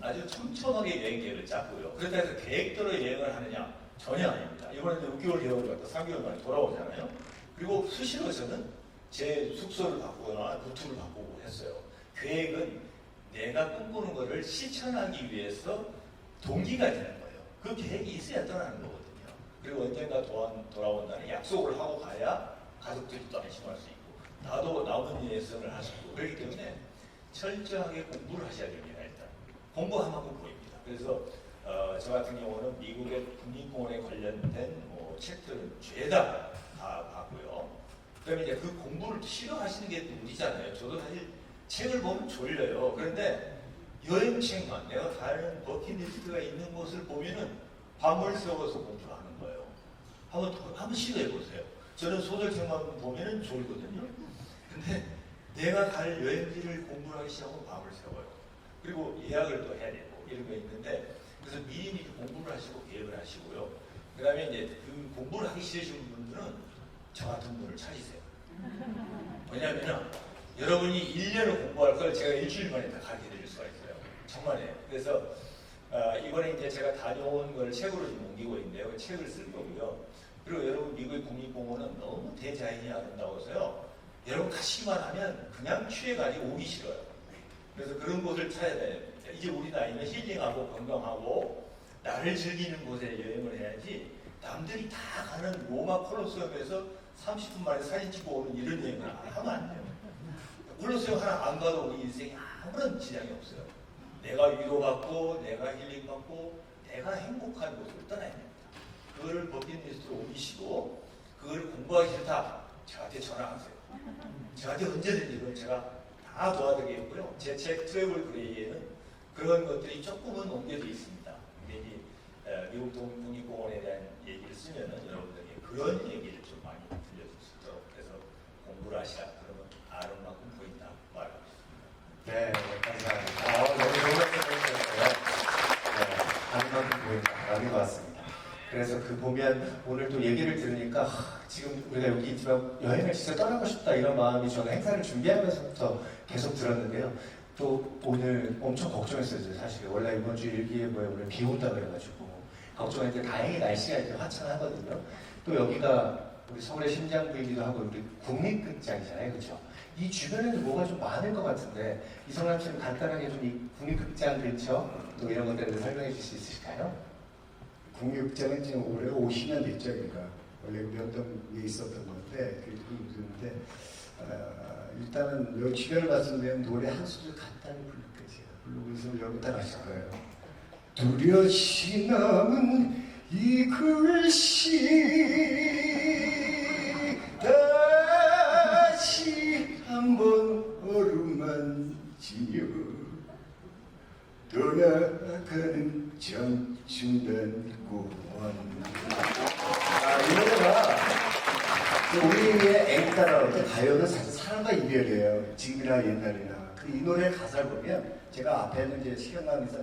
S4: 아주 촘촘하게 여행 계획을 짰고요. 그렇다 해서 계획대로 여행을 하느냐? 전혀 아닙니다. 이번에는 6개월 계획을 갖다 3개월 만에 돌아오잖아요. 그리고 수시로 저는 제 숙소를 바꾸거나 루트를 바꾸고 했어요. 계획은 내가 꿈꾸는 것을 실천하기 위해서 동기가 되는 거예요. 그 계획이 있어야 떠나는 거거든요. 그리고 언젠가 돌아온다는 약속을 하고 가야 가족들이 또 안심할 수 있고 나도 남은 예정을 할 수 있고 그렇기 때문에 철저하게 공부를 하셔야 됩니다. 일단 공부한 만큼 보입니다. 그래서 저 같은 경우는 미국의 국립공원에 관련된 뭐 책들은 죄다 다 봤고요. 그다음에 이제 그 공부를 싫어하시는 게 우리잖아요. 저도 사실 책을 보면 졸려요. 그런데 여행책만 내가 가는 버킷리스트가 있는 곳을 보면은 밤을 새워서 공부를 하는 거예요. 한번 시도해 보세요. 저는 소설책만 보면은 졸거든요. 근데 내가 갈 여행지를 공부를 하기 시작하면 밤을 새워요. 그리고 예약을 또 해야 되고 이런 거 있는데 그래서 미리미리 공부를 하시고 계획을 하시고요. 그 다음에 이제 그 공부를 하기 싫으신 분들은 저 같은 분을 찾으세요. 왜냐하면 여러분이 1년을 공부할 걸 제가 일주일 만에 다 가르쳐 드릴 수가 있어요. 정말이에요. 그래서 이번에 이제 제가 다녀온 걸 책으로 좀 옮기고 있는데요. 그 책을 쓸 거고요. 그리고 여러분 미국의 국립공원은 너무 대자연이 아름다워서요. 여러분 가시기만 하면 그냥 취해가지고 오기 싫어요. 그래서 그런 곳을 찾아야 돼요. 이제 우리 나이는 힐링하고 건강하고 나를 즐기는 곳에 여행을 해야지 남들이 다 가는 로마 콜로세움에서 30분 만에 사진 찍고 오는 이런 여행을 하면 안 돼요. 콜로세움 하나 안 가도 우리 인생에 아무런 지장이 없어요. 내가 위로받고 내가 힐링받고 내가 행복한 곳으로 떠나야 됩니다. 그거를 버킷리스트로 옮기시고 그걸 공부하기 싫다 저한테 전화하세요. 저한테 언제든지 그건 제가 다 도와드리겠고요. 제 책 트래블 그레이에는 그런 것들이 조금은 옮겨져 있습니다. 근데 이제 미국 국립공원에 대한 얘기를 쓰면은 여러분들에게 그런 얘기를 좀 많이 들려줄 수 있도록 그래서 공부를 하시라 그러면 아는 만큼 보인다 말하고 싶습니다.
S2: 네, 감사합니다. 너무 좋은 말씀 해주셨어요. 네, 아는 만큼 보인다. 맞는 것 같습니다. 그래서 그 보면 오늘 또 얘기를 들으니까 지금 우리가 여기 있지만 여행을 진짜 떠나고 싶다 이런 마음이 저는 행사를 준비하면서부터 계속 들었는데요. 또 오늘 엄청 걱정했어요. 사실 원래 이번 주 일기예보에 오늘 비 온다 그래가지고 걱정했는데 다행히 날씨가 이제 화창하거든요. 또 여기가 우리 서울의 심장부이기도 하고 우리 국립극장이잖아요, 그렇죠? 이 주변에도 뭐가 좀 많을 것 같은데 이성남 씨는 간단하게 좀 이 국립극장 근처 또 이런 것들을 설명해 줄 수 있으실까요?
S6: 국립극장은 지금 올해 50년 됐죠, 그러니까 원래 우리 어떤 게 있었던 건데 그런데 일단은 여기 주변을 봤을 때는 노래 한 소절 간단히 부를게요. 부르고 있으면 여러분 다 아실 거예요. 뚜렷이 남은 이 글씨 다시 한번 어루만지며 떠나가는 정중단공원. 이 노래가 우리의 애국가라고 가요는 사실 사랑과 이별이에요. 지금이나 옛날이나. 이 노래 가사를 보면 제가 앞에는 이제 시간강에서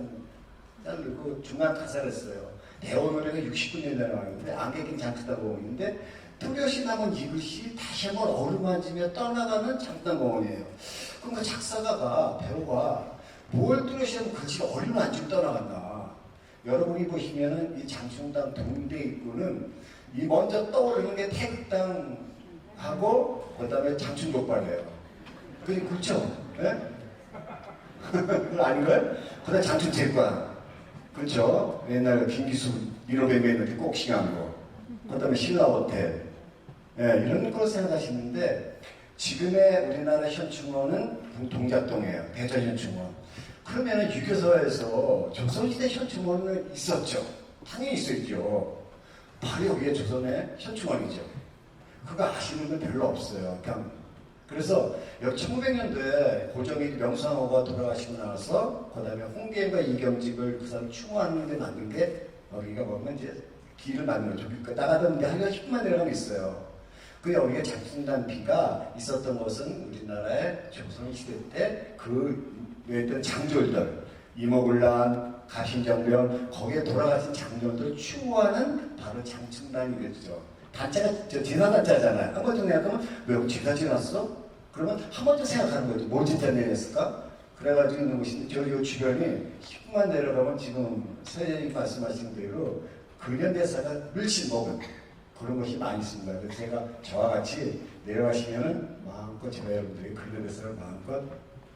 S6: 자르고 중간 가사를 써요. 대호 노래가 69년대에 나왔는데 안개낀 장수다공원인데 뚜렷이 남은 이글씨 다시 한번 어루만지며 떠나가는 장수다공원이에요. 그럼 그 작사가가 배우가 뭘 뚜렷이 하면 글씨가 어루만지고 떠나간다. 여러분이 보시면은 이 장충당 동대 입구는 이 먼저 떠오르는 게 태극당하고 그다음에 장충족발이에요. 그렇죠? 네? 그거 아닌가요? 그다음 장춘제과. 그렇죠? 옛날 김기수 민호백에 있는데 꼭 싱한 거. 그다음에 신라호텔. 예, 이런 걸 생각하시는데 지금의 우리나라 현충원은 동작동이에요. 대전현충원. 그러면 유교사에서 조선시대 현충원은 있었죠. 당연히 있었죠. 바로 여기에 조선의 현충원이죠. 그거 아시는 분 별로 없어요. 그냥 그래서 1900년도에 고종이 명상호가 돌아가시고 나서 그 다음에 홍계과 이경직을 그 사람 추모하는 데 만든 게 여기가 보면 이제 길을 만들어 줘. 그러니까 나가던 데 한가 10만 내려가면 있어요. 그 여기에 장승단비가 있었던 것은 우리나라의 조선시대 때 그 외했던 장졸들 이모군란, 가신정변 거기에 돌아가신 장졸들 추모하는 바로 장승단이 됐죠. 단자가 제사단자잖아요. 한 번쯤 생각하면 왜 제사 지났어? 그러면 한 번쯤 생각하는 거죠. 뭘 진짜 내렸을까? 그래가지고 있는 곳인데 저기 주변이 10만 내려가면 지금 선생님이 말씀하신 대로 근현대사가 물씬 먹은 그런 것이 많이 있습니다. 그래서 제가 저와 같이 내려가시면은 마음껏 제가 여러분들이 근현대사를 마음껏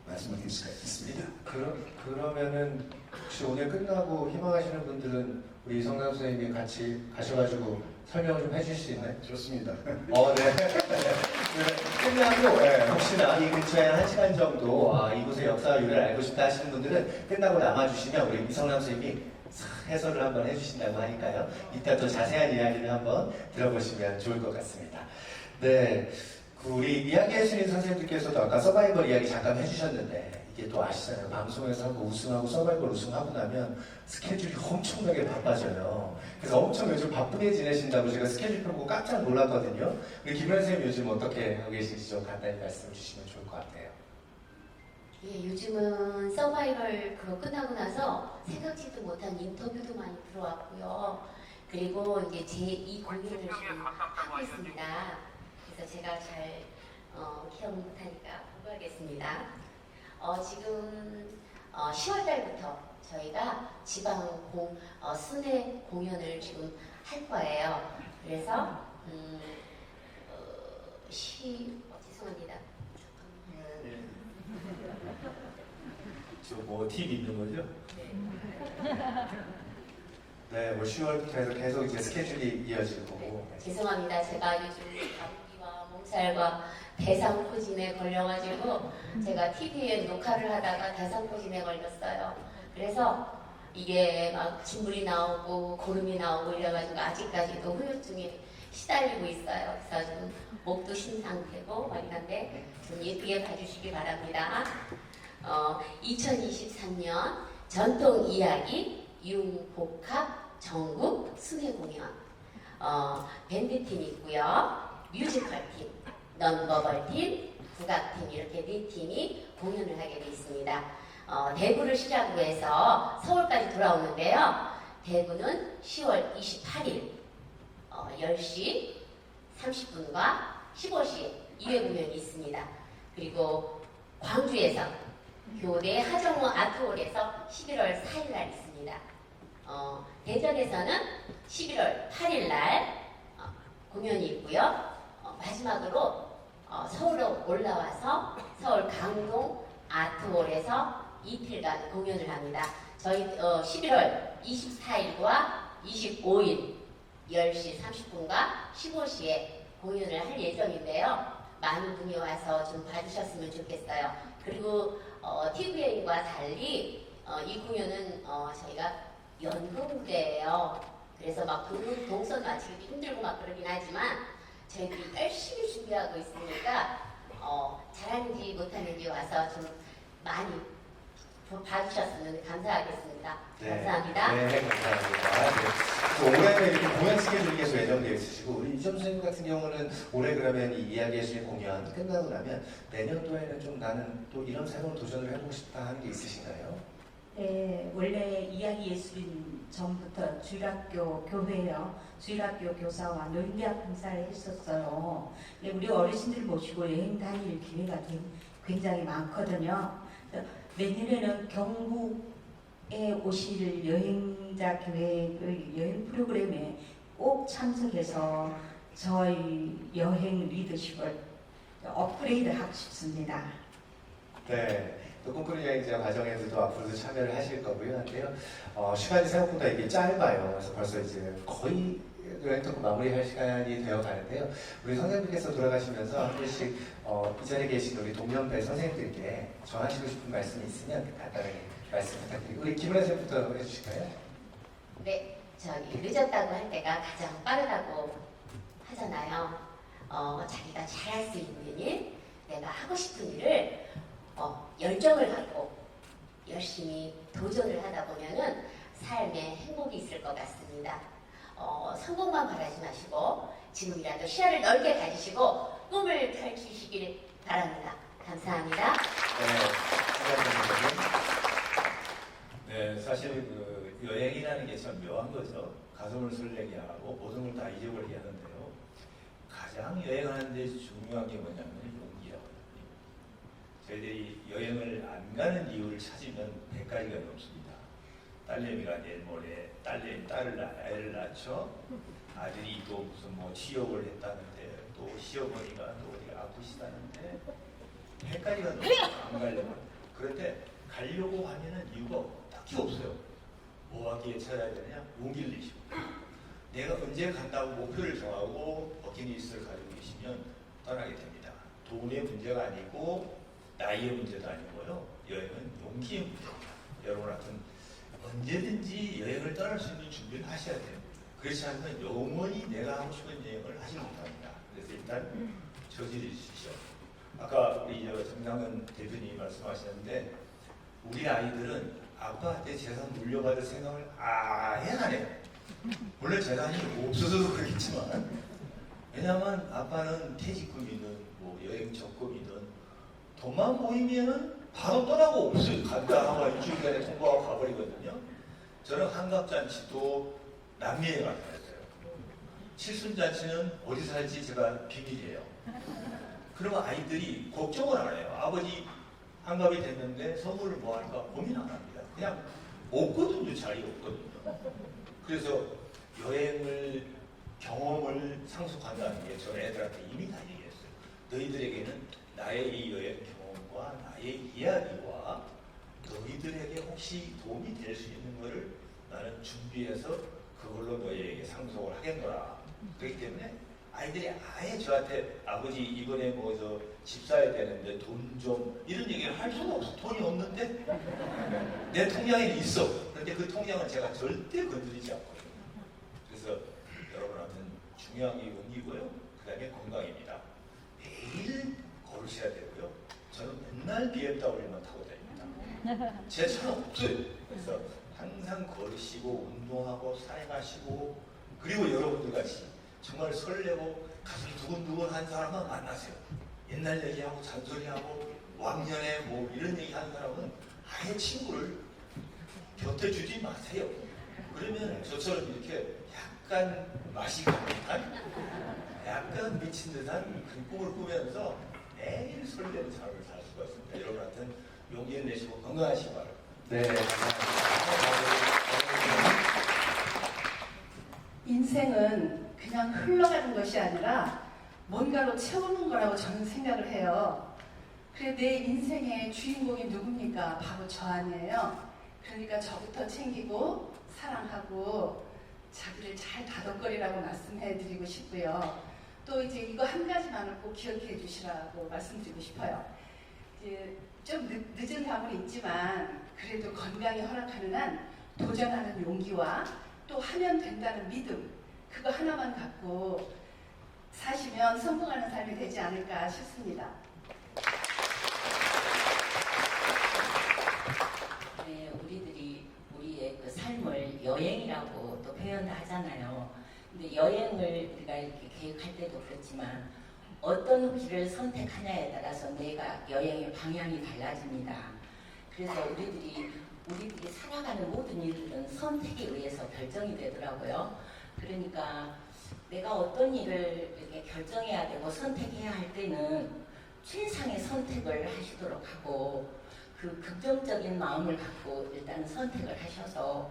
S6: 말씀드릴 수가 있습니다.
S2: 그러면은 혹시 오늘 끝나고 희망하시는 분들은 우리 이성남 선생님이 같이 가셔가지고 설명을 좀 해주실 수 있나요?
S6: 좋습니다.
S2: 네. 끝나고 혹시나 이 근처에 1시간 정도 이곳의 역사유를 알고 싶다 하시는 분들은 끝나고 남아주시면 우리 이성남 선생님이 해설을 한번 해주신다고 하니까요. 이따 또 자세한 이야기를 한번 들어보시면 좋을 것 같습니다. 네, 우리 이야기해 주신 선생님들께서도 아까 서바이벌 이야기 잠깐 해주셨는데 이게 또 아시잖아요. 방송에서 한번 우승하고 서바이벌 우승하고 나면 스케줄이 엄청나게 바빠져요. 그래서 엄청 요즘 바쁘게 지내신다고 제가 스케줄 보고 깜짝 놀랐거든요. 우리 김현 선생님 요즘 어떻게 하고 계신지 좀 간단히 말씀해 주시면 좋을 것 같아요.
S3: 예, 요즘은 서바이벌 그거 끝나고 나서 생각지도 못한 인터뷰도 많이 들어왔고요. 그리고 이제 제 이 공연을 지금 하고 있습니다. 그래서 제가 잘 기억 못하니까 보고하겠습니다. 지금 10월 달부터 저희가 지방 순회 공연을 지금 할 거예요. 그래서 죄송합니다.
S4: 저뭐 팁 있는 거죠?
S2: 네, 뭐 10월부터 해서 계속 이제 스케줄이 이어지고.
S3: 죄송합니다. 제가 요즘 감기와 몸살과 대상포진에 걸려가지고 제가 TV에 녹화를 하다가 대상포진에 걸렸어요. 그래서 이게 막 진물이 나오고 고름이 나오고 이래가지고 아직까지도 후유증에 시달리고 있어요. 그래서 좀 목도 쉰 상태고 막 이런데 좀 예쁘게 봐주시기 바랍니다. 2023년 전통 이야기 융복합 전국 순회 공연 밴드팀 있고요. 뮤지컬팀, 넌버벌팀, 국악팀 이렇게 4팀이 공연을 하게 되어 있습니다. 대구를 시작으로 해서 서울까지 돌아오는데요. 대구는 10월 28일 10시 30분과 15시에 2회 공연이 있습니다. 그리고 광주에서 교대 하정우 아트홀에서 11월 4일 날 있습니다. 대전에서는 11월 8일 날 공연이 있고요. 마지막으로 서울로 올라와서 서울 강동 아트홀에서 이틀간 공연을 합니다. 저희 11월 24일과 25일 10시 30분과 15시에 공연을 할 예정인데요. 많은 분이 와서 좀 봐주셨으면 좋겠어요. 그리고 TVN과 달리 이 공연은 저희가 연극 무대예요. 그래서 막 동선 맞추기 힘들고 막 그러긴 하지만 저희들이 열심히 준비하고 있으니까 잘하는지 못하는지 와서 좀 많이 봐주셨으면 감사하겠습니다.
S2: 네.
S3: 감사합니다.
S2: 네, 감사합니다. 네. 올해는 이렇게 공연 스케줄이 계속 예정되어 있으시고 우리 이점 선생님 같은 경우는 올해 그러면 이 이야기해주신 공연 끝나고 나면 내년도에는 좀 나는 또 이런 새로운 도전을 해보고 싶다 하는 게 있으신가요?
S7: 네, 원래 이야기 예술인 전부터 주일학교 교회요. 주일학교 교사와 노인대학 강사를 했었어요. 근데 우리 어르신들 모시고 여행 다닐 기회가 굉장히 많거든요. 내년에는 경북에 오실 여행자 교회 여행 프로그램에 꼭 참석해서 저희 여행 리더십을 업그레이드 하고 싶습니다.
S2: 네. 또 꿈꾸는 여행자 과정에서도 앞으로도 참여를 하실 거고요. 한데요. 시간이 생각보다 이게 짧아요. 그래서 벌써 이제 거의 여행 토크 마무리할 시간이 되어 가는데요. 우리 선생님께서 돌아가시면서 한 분씩 이 자리에 계신 우리 동년배 선생님들께 전하시고 싶은 말씀이 있으면 간단하게 말씀 부탁드리고 우리 김은혜 선생님부터 해주실까요?
S3: 네, 저기 늦었다고 할 때가 가장 빠르다고 하잖아요. 자기가 잘할 수 있는 일, 내가 하고 싶은 일을 열정을 갖고 열심히 도전을 하다 보면은 삶에 행복이 있을 것 같습니다. 성공만 바라지 마시고 지금이라도 시야를 넓게 가지시고 꿈을 펼치시길 바랍니다. 감사합니다.
S4: 네, 사실 그 여행이라는 게 참 묘한 거죠. 가슴을 설레게 하고 모든 걸 다 잊어버리게 하는데요. 가장 여행하는데 중요한 게 뭐냐면 용기라거든요. 저희들이 여행을 안 가는 이유를 찾으면 100가지가 넘습니다. 딸내미가 내일 모레 아이를 낳죠. 아들이 또 무슨 뭐 취업을 했다는데 또 시어머니가 또 어디가 아프시다는데 100가지가 넘어요. 안 가려고. 그런데 가려고 하면은 이유가 딱히 없어요. 뭐 하기에 찾아야 되냐? 용기를 내시고. 내가 언제 간다고 목표를 정하고 버킷리스트를 가지고 계시면 떠나게 됩니다. 돈의 문제가 아니고 나이의 문제도 아니고요. 여행은 용기의 문제입니다. 여러분 같은 언제든지 여행을 떠날 수 있는 준비를 하셔야 돼요. 그렇지 않으면 영원히 내가 하고 싶은 여행을 하지 못합니다. 그래서 일단 저지르 주시죠. 아까 우리 정상근 대표님이 말씀하셨는데 우리 아이들은 아빠한테 재산 물려받을 생각을 아예 안 해요. 물론 재산이 없어서도 그렇겠지만 왜냐하면 아빠는 퇴직금이든 뭐 여행 적금이든 돈만 모이면은 바로 떠나고 없어요. 간다 하고 일주일간에 통보하고 가버리거든요. 저는 한갑잔치도 남미에 갔다 왔어요. 칠순잔치는 어디 살지 제가 비밀이에요. 그러면 아이들이 걱정을 안 해요. 아버지 한갑이 됐는데 선물을 뭐 할까 고민 안 합니다. 그냥 없거든요. 자리 없거든요. 그래서 여행을 경험을 상속한다는 게 저는 애들한테 이미 다 얘기했어요. 너희들에게는 나의 이 여행 경험과 나의 이야기와 너희들에게 혹시 도움이 될 수 있는 것을 나는 준비해서 그걸로 너희에게 상속을 하겠노라. 그렇기 때문에 아이들이 아예 저한테 아버지 이번에 뭐 저 집 사야 되는데 돈 좀 이런 얘기를 할 수가 없어. 돈이 없는데 내 통장에 있어. 그런데 그 통장은 제가 절대 건드리지 않거든요. 그래서 여러분한테는 중요한 게 용기고요. 그 다음에 건강입니다. 매일 걸으셔야 되고요. 저는 맨날 BMW만 타고 다닙니다. 제 차는 없어요. 그래서 항상 걸으시고 운동하고 산에 가시고 그리고 여러분들 같이 정말 설레고 가슴이 두근두근한 사람만 만나세요. 옛날 얘기하고 잔소리하고 왕년에 뭐 이런 얘기하는 사람은 아예 친구를 곁에 주지 마세요. 그러면 저처럼 이렇게 약간 맛이 간 듯한 약간 미친 듯한 그 꿈을 꾸면서 매일 설레는 삶을 살 수가 있습니다. 여러분한테는 용기를 내시고 건강하시기 바랍니다.
S2: 네,
S8: 인생은 그냥 흘러가는 것이 아니라 뭔가로 채우는 거라고 저는 생각을 해요. 그래 내 인생의 주인공이 누굽니까? 바로 저 아니에요. 그러니까 저부터 챙기고 사랑하고 자기를 잘 다독거리라고 말씀해 드리고 싶고요. 또 이제 이거 한 가지만을 꼭 기억해 주시라고 말씀드리고 싶어요. 이제 좀 늦은 감은 있지만 그래도 건강이 허락하는 한 도전하는 용기와 또 하면 된다는 믿음 그거 하나만 갖고 사시면 성공하는 삶이 되지 않을까 싶습니다.
S5: 네, 우리들이 우리의 그 삶을 여행이라고 또 표현을 하잖아요. 근데 여행을 우리가 이렇게 계획할 때도 그렇지만 어떤 길을 선택하냐에 따라서 내가 여행의 방향이 달라집니다. 그래서 우리들이 살아가는 모든 일들은 선택에 의해서 결정이 되더라고요. 그러니까 내가 어떤 일을 이렇게 결정해야 되고 선택해야 할 때는 최상의 선택을 하시도록 하고 그 긍정적인 마음을 갖고 일단 선택을 하셔서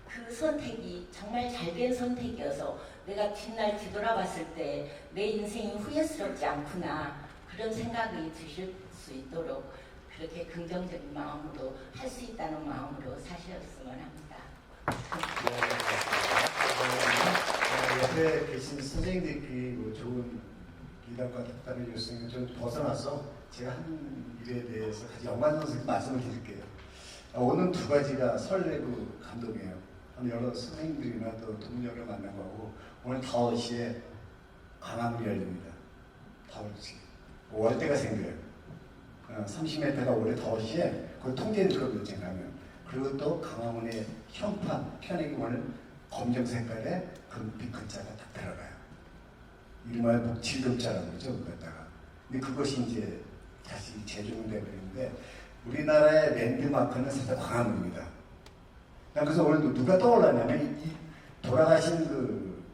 S5: 그 선택이 정말 잘된 선택이어서 내가 뒷날 뒤돌아봤을 때 내 인생이 후회스럽지 않구나 그런 생각이 드실 수 있도록 그렇게 긍정적인 마음으로 할 수 있다는 마음으로 사셨으면 합니다.
S6: 옆에 계신 선생님들끼리 뭐 좋은 이담과 답답해 주셨으니까 좀 벗어나서 제가 한 일에 대해서 같이 영관 선생님 말씀을 드릴게요. 오는 두 가지가 설레고 감동이에요. 여러 선생님들이나 또 동료를 만나고 하고 오늘 5시에 광화문이 열립니다. 5시. 월대가 생겨요. 30m가 올해 5시에 그 통계를 들어보면 가면 그리고 또 광화문의 현판 편액이 오늘 검정 색깔의 금빛 글자가 딱 들어가요. 이름하여 복칠금자라고 그러죠. 그거다가. 근데 그것이 이제 다시 재조명돼 버리는데 우리나라의 랜드마크는 사실 광화문입니다. 그래서 오늘 누가 떠올랐냐면 이 돌아가신 그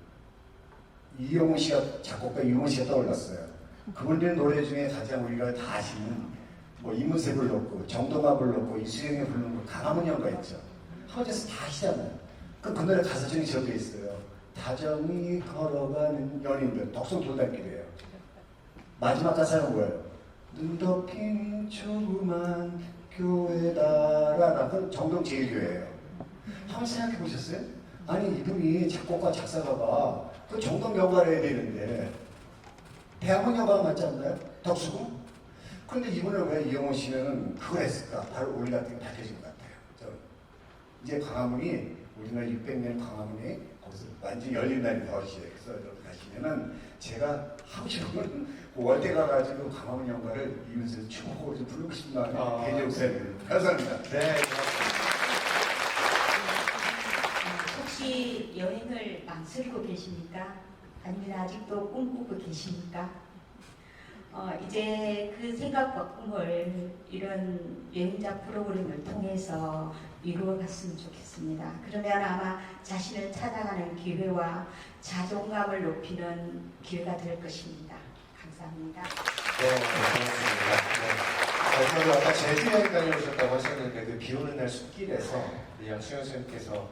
S6: 이용우 씨가 작곡가 이용우 씨가 떠올랐어요. 그분들 노래 중에 가장 우리가 다 아시는 뭐 이문세 불렀고 정동아 불렀고 이수영이 부르는 거 강화문 연가 있죠. 하우스에서 다 아시잖아요. 그 노래 가사 중에 적혀 있어요. 다정히 걸어가는 연인들 덕성 돌담길이에요. 마지막 가사는 뭐예요? 눈 덮인 조그만 교회다라. 그 정동 제일교회예요. 한번 생각해 보셨어요? 아니 이분이 작곡가 작사가가 그 정동 연가를 해야 되는데 대학원 연가가 맞지 않나요? 덕수궁? 그런데 이분을 왜 이용호 씨는 그걸 했을까? 바로 오늘 같은 게 밝혀진 것 같아요. 이제 광화문이 우리나라 600년 광화문이 거기서 완전히 열린 날이 5시에 그래서 여러분 가시면은 제가 하고 싶은 건 월대 가가지고 광화문 연가를 이면서 추고 좀 부르고 싶은 마음이 개인적 생각입니다. 감사합니다.
S2: 네.
S7: 혹시 여행을 망설이고 계십니까? 아니면 아직도 꿈꾸고 계십니까? 이제 그 생각과 꿈을 이런 여행자 프로그램을 통해서 이루어갔으면 좋겠습니다. 그러면 아마 자신을 찾아가는 기회와 자존감을 높이는 기회가 될 것입니다. 감사합니다.
S2: 네, 고맙습니다. 저도 아까 제주 여행 다녀오셨다고 하셨는데 그 비 오는 날 숲길에서 양수영 선생님께서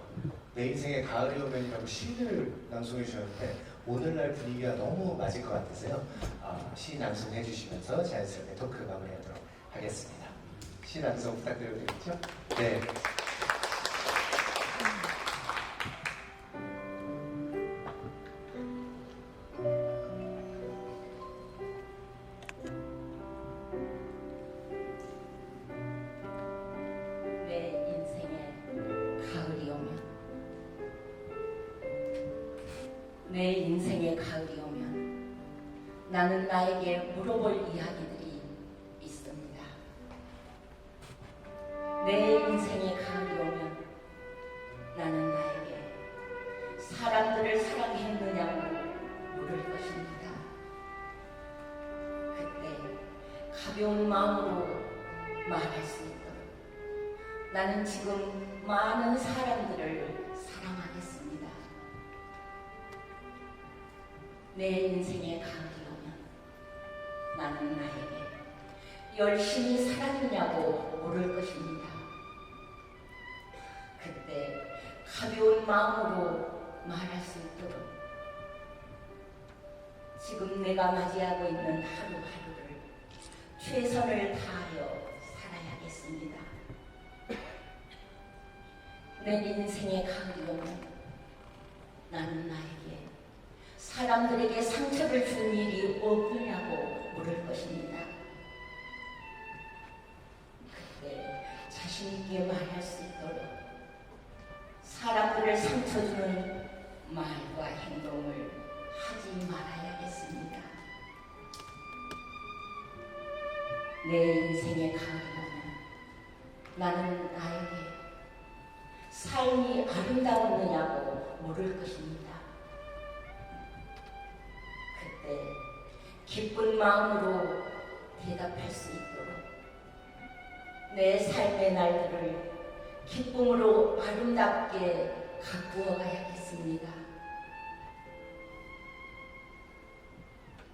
S2: 내 인생의 가을이 오면이라고 시를 낭송해 주셨는데 오늘날 분위기가 너무 맞을 것 같아서요. 시 낭송해 주시면서 자연스럽게 토크 마무리하도록 하겠습니다. 시 낭송 부탁드려도 되겠죠? 네.
S5: 내 인생에 가을이 오면 내 인생의 가을이 오면 나는 나에게 물어볼 이야기들이 있습니다. 내 인생의 가을이 오면 나는 나에게 사람들을 사랑했느냐고 물을 것입니다. 그때 가벼운 마음으로 말할 수 있도록 나는 지금 많은 사람들을 사랑하겠습니다. 내 인생의 가을이 오면 나는 나에게 열심히 살았느냐고 물을 것입니다. 그때 가벼운 마음으로 말할 수 있도록 지금 내가 맞이하고 있는 하루하루를 최선을 다하여 살아야겠습니다. 내 인생의 가을이 오면 나는 나에게 사람들에게 상처를 준 일이 없느냐고 물을 것입니다. 그때 자신 있게 말할 수 있도록 사람들을 상처 주는 말과 행동을 하지 말아야겠습니다. 내 인생의 가을이 오면 나는 나에게 삶이 아름다웠느냐고 물을 것입니다. 그때 기쁜 마음으로 대답할 수 있도록 내 삶의 날들을 기쁨으로 아름답게 가꾸어 가야겠습니다.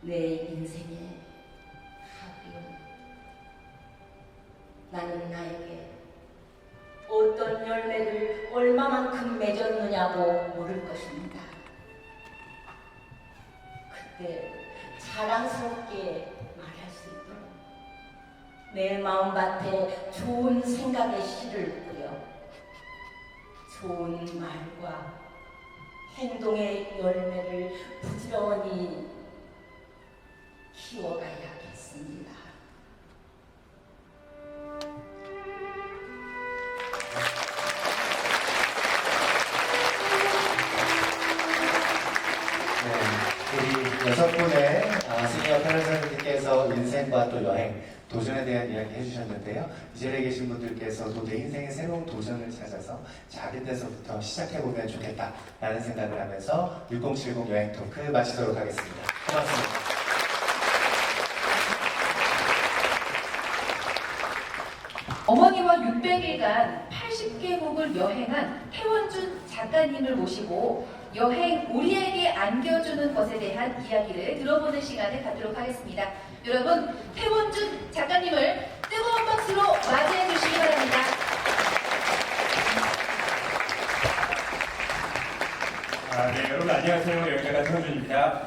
S5: 내 인생의 가을이 나는 나에게 어떤 열매를 얼마만큼 맺었느냐고 물을 것입니다. 그때 자랑스럽게 말할 수 있도록 내 마음밭에 좋은 생각의 씨를 뿌려 좋은 말과 행동의 열매를 부지런히 키워가야겠습니다.
S2: 우리 6분의 시니어 패널선생님께서 인생과 또 여행, 도전에 대한 이야기 해주셨는데요. 이 자리에 계신 분들께서도 내 인생의 새로운 도전을 찾아서 작은 데서부터 시작해보면 좋겠다라는 생각을 하면서 6070 여행 토크 마치도록 하겠습니다. 고맙습니다.
S1: 어머니와 600일간 80개국을 여행한 태원준 작가님을 모시고 여행 우리에게 안겨주는 것에 대한 이야기를 들어보는 시간을 갖도록 하겠습니다. 여러분, 태원준 작가님을 뜨거운 박수로 맞이해 주시기 바랍니다.
S4: 네, 여러분 안녕하세요. 여행작가 태원준입니다.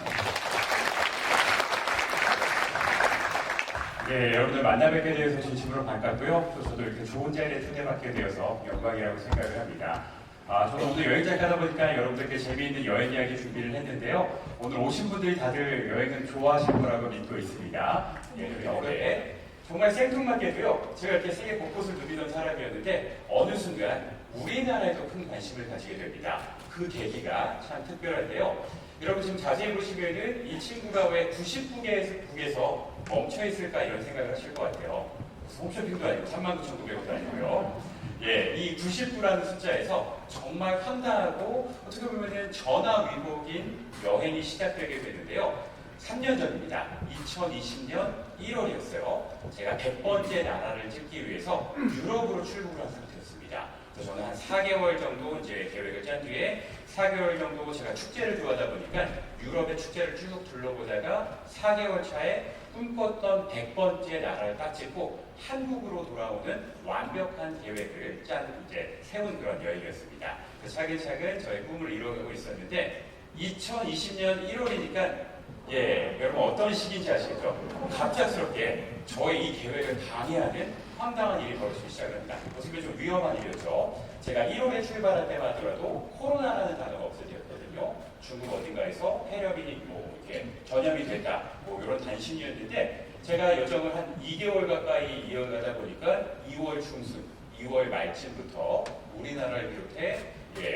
S4: 네, 여러분들 만나 뵙게 되어서 진심으로 반갑고요. 또 저도 이렇게 좋은 자리에 초대받게 되어서 영광이라고 생각을 합니다. 저도 오늘 여행작가다 보니까 여러분들께 재미있는 여행 이야기 준비를 했는데요. 오늘 오신 분들이 다들 여행을 좋아하실 거라고 믿고 있습니다. 예, 올해 정말 생뚱맞게도요. 제가 이렇게 세계 곳곳을 누비던 사람이었는데 어느 순간 우리나라에도 큰 관심을 가지게 됩니다. 그 계기가 참 특별한데요. 여러분 지금 자세히 보시면은 이 친구가 왜 90국에서 멈춰 있을까 이런 생각을 하실 것 같아요. 홈쇼핑도 아니고 39,900원도 아니고요. 예, 이 90부라는 숫자에서 정말 황당하고 어떻게 보면은 전화위복인 여행이 시작되게 되는데요. 3년 전입니다. 2020년 1월이었어요. 제가 100번째 나라를 찍기 위해서 유럽으로 출국을 한 상태였습니다. 그래서 저는 한 4개월 정도 이제 계획을 짠 뒤에 4개월 정도 제가 축제를 좋아하다 보니까 유럽의 축제를 쭉 둘러보다가 4개월 차에 꿈꿨던 100번째 나라를 딱 찍고 한국으로 돌아오는 완벽한 계획을 이제 세운 그런 여행이었습니다. 차근차근 저의 꿈을 이루어가고 있었는데 2020년 1월이니까 여러분 어떤 시기인지 아시겠죠? 갑작스럽게 저의 이 계획을 방해하는 황당한 일이 벌어지기 시작합니다. 어떻게 좀 위험한 일이었죠. 제가 1월에 출발할 때만 하더라도 코로나라는 단어가 없어졌거든요. 중국 어딘가에서 폐렴이 이렇게 전염이 됐다. 이런 단신이었는데 제가 여정을 한 2개월 가까이 이어가다 보니까 2월 중순, 2월 말쯤부터 우리나라를 비롯해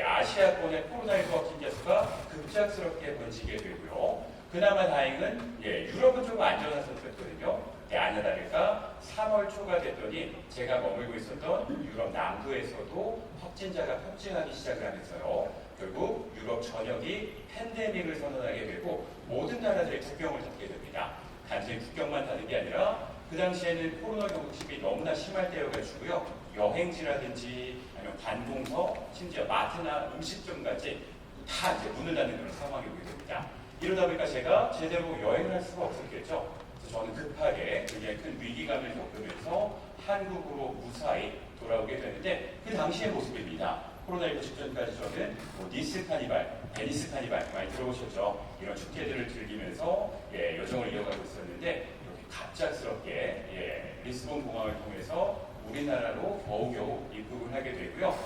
S4: 아시아권의 코로나19 확진자 수가 급작스럽게 번지게 되고요. 그나마 다행은 유럽은 좀 안전한 상태였거든요. 아니나 다를까 3월 초가 됐더니 제가 머물고 있었던 유럽 남부에서도 확진자가 폭증하기 시작을 하면서요. 결국 유럽 전역이 팬데믹을 선언하게 되고 모든 나라들이 국경을 닫게 됩니다. 단순히 국경만 닫는 게 아니라 그 당시에는 코로나 경각심이 너무나 심할 때여가지고요. 여행지라든지 아니면 관공서, 심지어 마트나 음식점까지 다 이제 문을 닫는 그런 상황이 오게 됩니다. 이러다 보니까 제가 제대로 여행을 할 수가 없었겠죠. 그래서 저는 급하게 굉장히 큰 위기감을 겪으면서 한국으로 무사히 돌아오게 되는데 그 당시의 모습입니다. 코로나19 직전까지 저는 니스 카니발, 베니스 카니발 많이 들어보셨죠? 이런 축제들을 즐기면서 여정을 이어가고 있었는데 이렇게 갑작스럽게 리스본 공항을 통해서 우리나라로 겨우겨우 입국을 하게 되고요.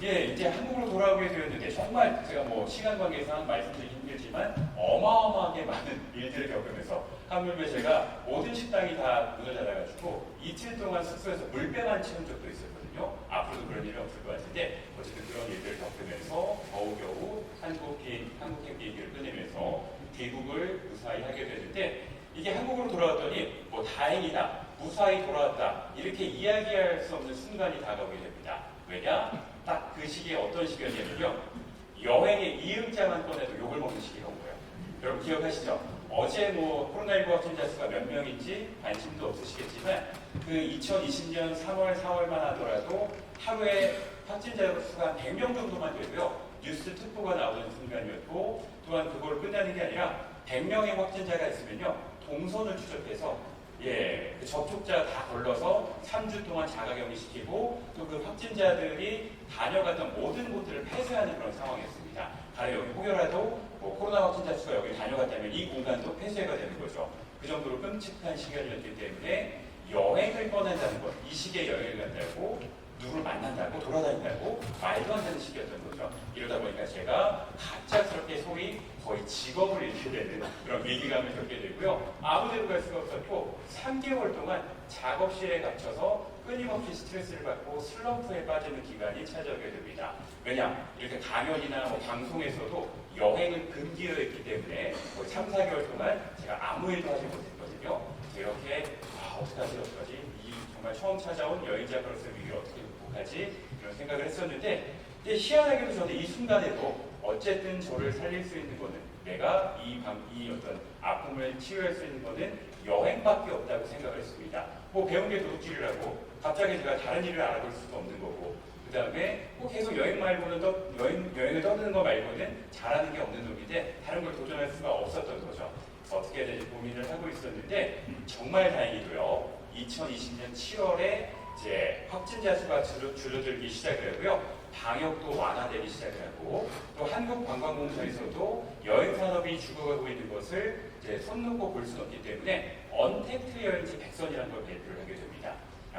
S4: 이제 한국으로 돌아오게 되었는데 정말 제가 시간 관계상 말씀드리기 힘들지만 어마어마하게 많은 일들을 겪으면서 하물며 제가 모든 식당이 다 문을 닫아가지고 이틀 동안 숙소에서 물배만 채운 적도 있었거든요. 앞으로도 그런 일은 없을 것 같은데 어쨌든 그런 일들을 겪으면서 겨우겨우 한국행 비행기를 끊으면서 귀국을 무사히 하게 되는데 이게 한국으로 돌아왔더니 다행이다, 무사히 돌아왔다 이렇게 이야기할 수 없는 순간이 다가오게 됩니다. 왜냐? 딱 그 시기에 어떤 시기였냐면요. 여행의 이응자만 꺼내도 욕을 먹는 시기가 온 거예요. 여러분 기억하시죠? 어제 코로나19 확진자 수가 몇 명인지 관심도 없으시겠지만 그 2020년 3월, 4월만 하더라도 하루에 확진자 수가 100명 정도만 되고요. 뉴스 특보가 나오는 순간이었고 또한 그걸 끝나는 게 아니라 100명의 확진자가 있으면요. 동선을 추적해서 그 접촉자 다 걸러서 3주 동안 자가격리시키고 또 그 확진자들이 다녀갔던 모든 곳들을 폐쇄하는 그런 상황이었습니다. 가령 여기 혹여라도 코로나 확진자 수가 여기 다녀갔다면 이 공간도 폐쇄가 되는 거죠. 그 정도로 끔찍한 시간이었기 때문에 여행을 꺼낸다
S9: 시기에 여행을 간다고 누구를 만난다고 돌아다닌다고 말도 안 되는 시기였던 거죠. 이러다 보니까 제가 갑작스럽게 소위 거의 직업을 잃게 되는 그런 위기감을 겪게 되고요. 아무데도 갈 수가 없었고 3개월 동안 작업실에 갇혀서 끊임없이 스트레스를 받고 슬럼프에 빠지는 기간이 찾아오게 됩니다. 왜냐? 이렇게 강연이나 뭐 방송에서도 여행은 금기되어 있기 때문에 거의 3, 4개월 동안 제가 아무 일도 하지 못했거든요. 이렇게 어떡하지? 이 정말 처음 찾아온 여행자로서의 위기를 어떻게 극복하지? 이런 생각을 했었는데 근데 희한하게도 저는 이 순간에도 어쨌든 저를 살릴 수 있는 거는 내가 이 어떤 아픔을 치유할 수 있는 거는 여행밖에 없다고 생각을 했습니다. 뭐 배운 게 도둑질이라고 갑자기 제가 다른 일을 알아볼 수도 없는 거고 그 다음에 계속 여행 말고는 여행을 떠드는 거 말고는 잘하는 게 없는 놈인데 다른 걸 도전할 수가 없었던 거죠. 어떻게 해야 될지 고민을 하고 있었는데 정말 다행히도요. 2020년 7월에 이제 확진자 수가 줄어들기 시작을 하고요. 방역도 완화되기 시작을 하고 또 한국관광공사에서도 여행 산업이 죽어가고 있는 것을 이제 손 놓고 볼 수는 없기 때문에 언택트 여행지 100선이라는 걸 발표를 하게 됩니다.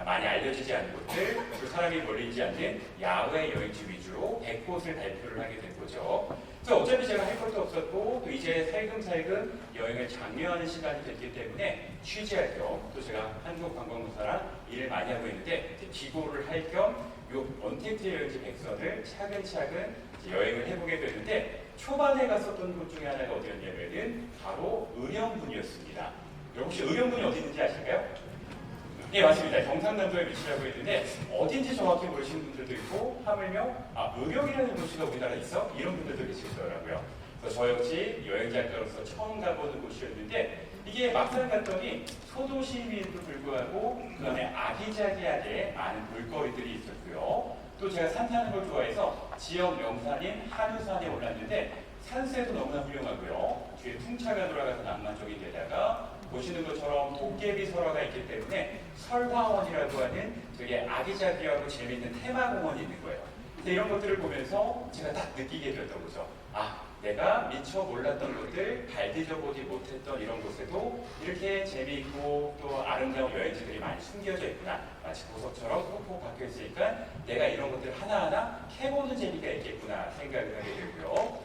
S9: 많이 알려지지 않은 곳들, 또 사람이 몰리지 않는 야외 여행지 위주로 100곳을 발표를 하게 된 거죠. 그래서 어차피 제가 할 것도 없었고 또 이제 살금살금 여행을 장려하는 시간이 됐기 때문에 취재할 겸 또 제가 한국관광공사랑 일을 많이 하고 있는데 기고를 할 겸 요 언택트 여행지 100선을 차근차근 여행을 해보게 되는데 초반에 갔었던 곳 중에 하나가 어디였냐면은 바로 의령군이었습니다. 여러분 혹시 의령군이 어디 있는지 아실까요? 네, 맞습니다. 경상남도에 위치하고 있는데 어딘지 정확히 모르시는 분들도 있고 하물며 의령이라는 도시가 우리나라에 있어? 이런 분들도 계시더라고요. 그래서 저 역시 여행자로서 처음 가보는 곳이었는데 이게 막상 갔더니 소도시임에도 불구하고 그 안에 아기자기하게 많은 볼거리들이 있었고요. 또 제가 산 타는 걸 좋아해서 지역 명산인 한우산에 올랐는데 산세도 너무나 훌륭하고요. 뒤에 풍차가 돌아가서 낭만적인 데다가 보시는 것처럼 도깨비 설화가 있기 때문에 설화원이라고 하는 되게 아기자기하고 재미있는 테마공원이 있는 거예요. 근데 이런 것들을 보면서 제가 딱 느끼게 됐던 거죠. 내가 미처 몰랐던 것들, 발 디뎌보지 못했던 이런 곳에도 이렇게 재미있고 또 아름다운 여행지들이 많이 숨겨져 있구나. 마치 보석처럼 콕콕 박혀 있으니까 내가 이런 것들 하나하나 해보는 재미가 있겠구나 생각을 하게 되고요. 또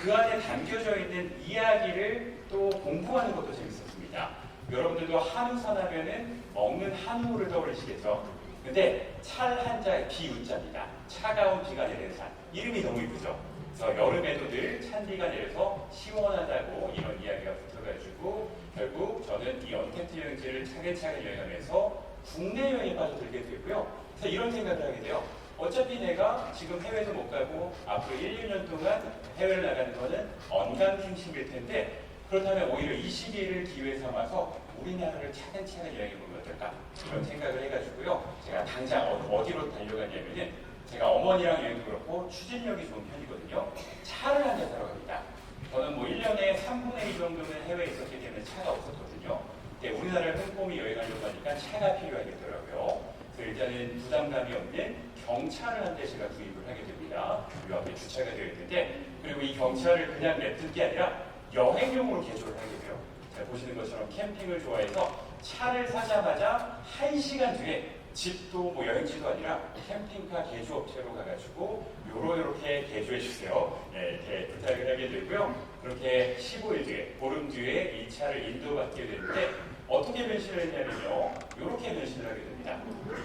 S9: 그 안에 담겨져 있는 이야기를 또 공부하는 것도 재밌었습니다. 여러분들도 한우산 하면은 먹는 한우를 떠올리시겠죠? 근데 찰 한자의 비우자입니다. 차가운 비가 내리는 산. 이름이 너무 이쁘죠? 그래서 여름에도 늘 찬비가 내려서 시원하다고 이런 이야기가 붙어가지고 결국 저는 이 언택트 여행지를 차근차근 여행하면서 국내 여행에 빠져들게 되고요. 그래서 이런 생각을 하게 돼요. 어차피 내가 지금 해외도 못 가고 앞으로 1, 2년 동안 해외를 나가는 거는 언감생심일 텐데 그렇다면 오히려 이 시기를 기회 삼아서 우리나라를 차근차근 여행해보면 어떨까 이런 생각을 해가지고요. 제가 당장 어디로 달려갔냐면은 제가 어머니랑 여행도 그렇고 추진력이 좋은 편이거든요. 차를 한 대 사러 갑니다. 저는 뭐 1년에 3분의 2 정도는 해외에 있었기 때문에 차가 없었거든요. 근데 우리나라를 꼼꼼히 여행하려고 하니까 차가 필요하겠더라고요. 그래서 일단은 부담감이 없는 경차를 한 대 제가 구입을 하게 됩니다. 이 앞에 주차가 되어 있는데 그리고 이 경차를 그냥 냅둘 게 아니라 여행용으로 개조를 하게 돼요. 자, 보시는 것처럼 캠핑을 좋아해서 차를 사자마자 1시간 뒤에 집도 뭐 여행지도 아니라 캠핑카 개조업체로 가가지고 요렇게 개조해 주세요. 네, 이렇게 부탁을 하게 되고요. 그렇게 15일 뒤에 보름 뒤에 이 차를 인도받게 되는데 어떻게 변신을 했냐면요. 요렇게 변신을 하게 됩니다.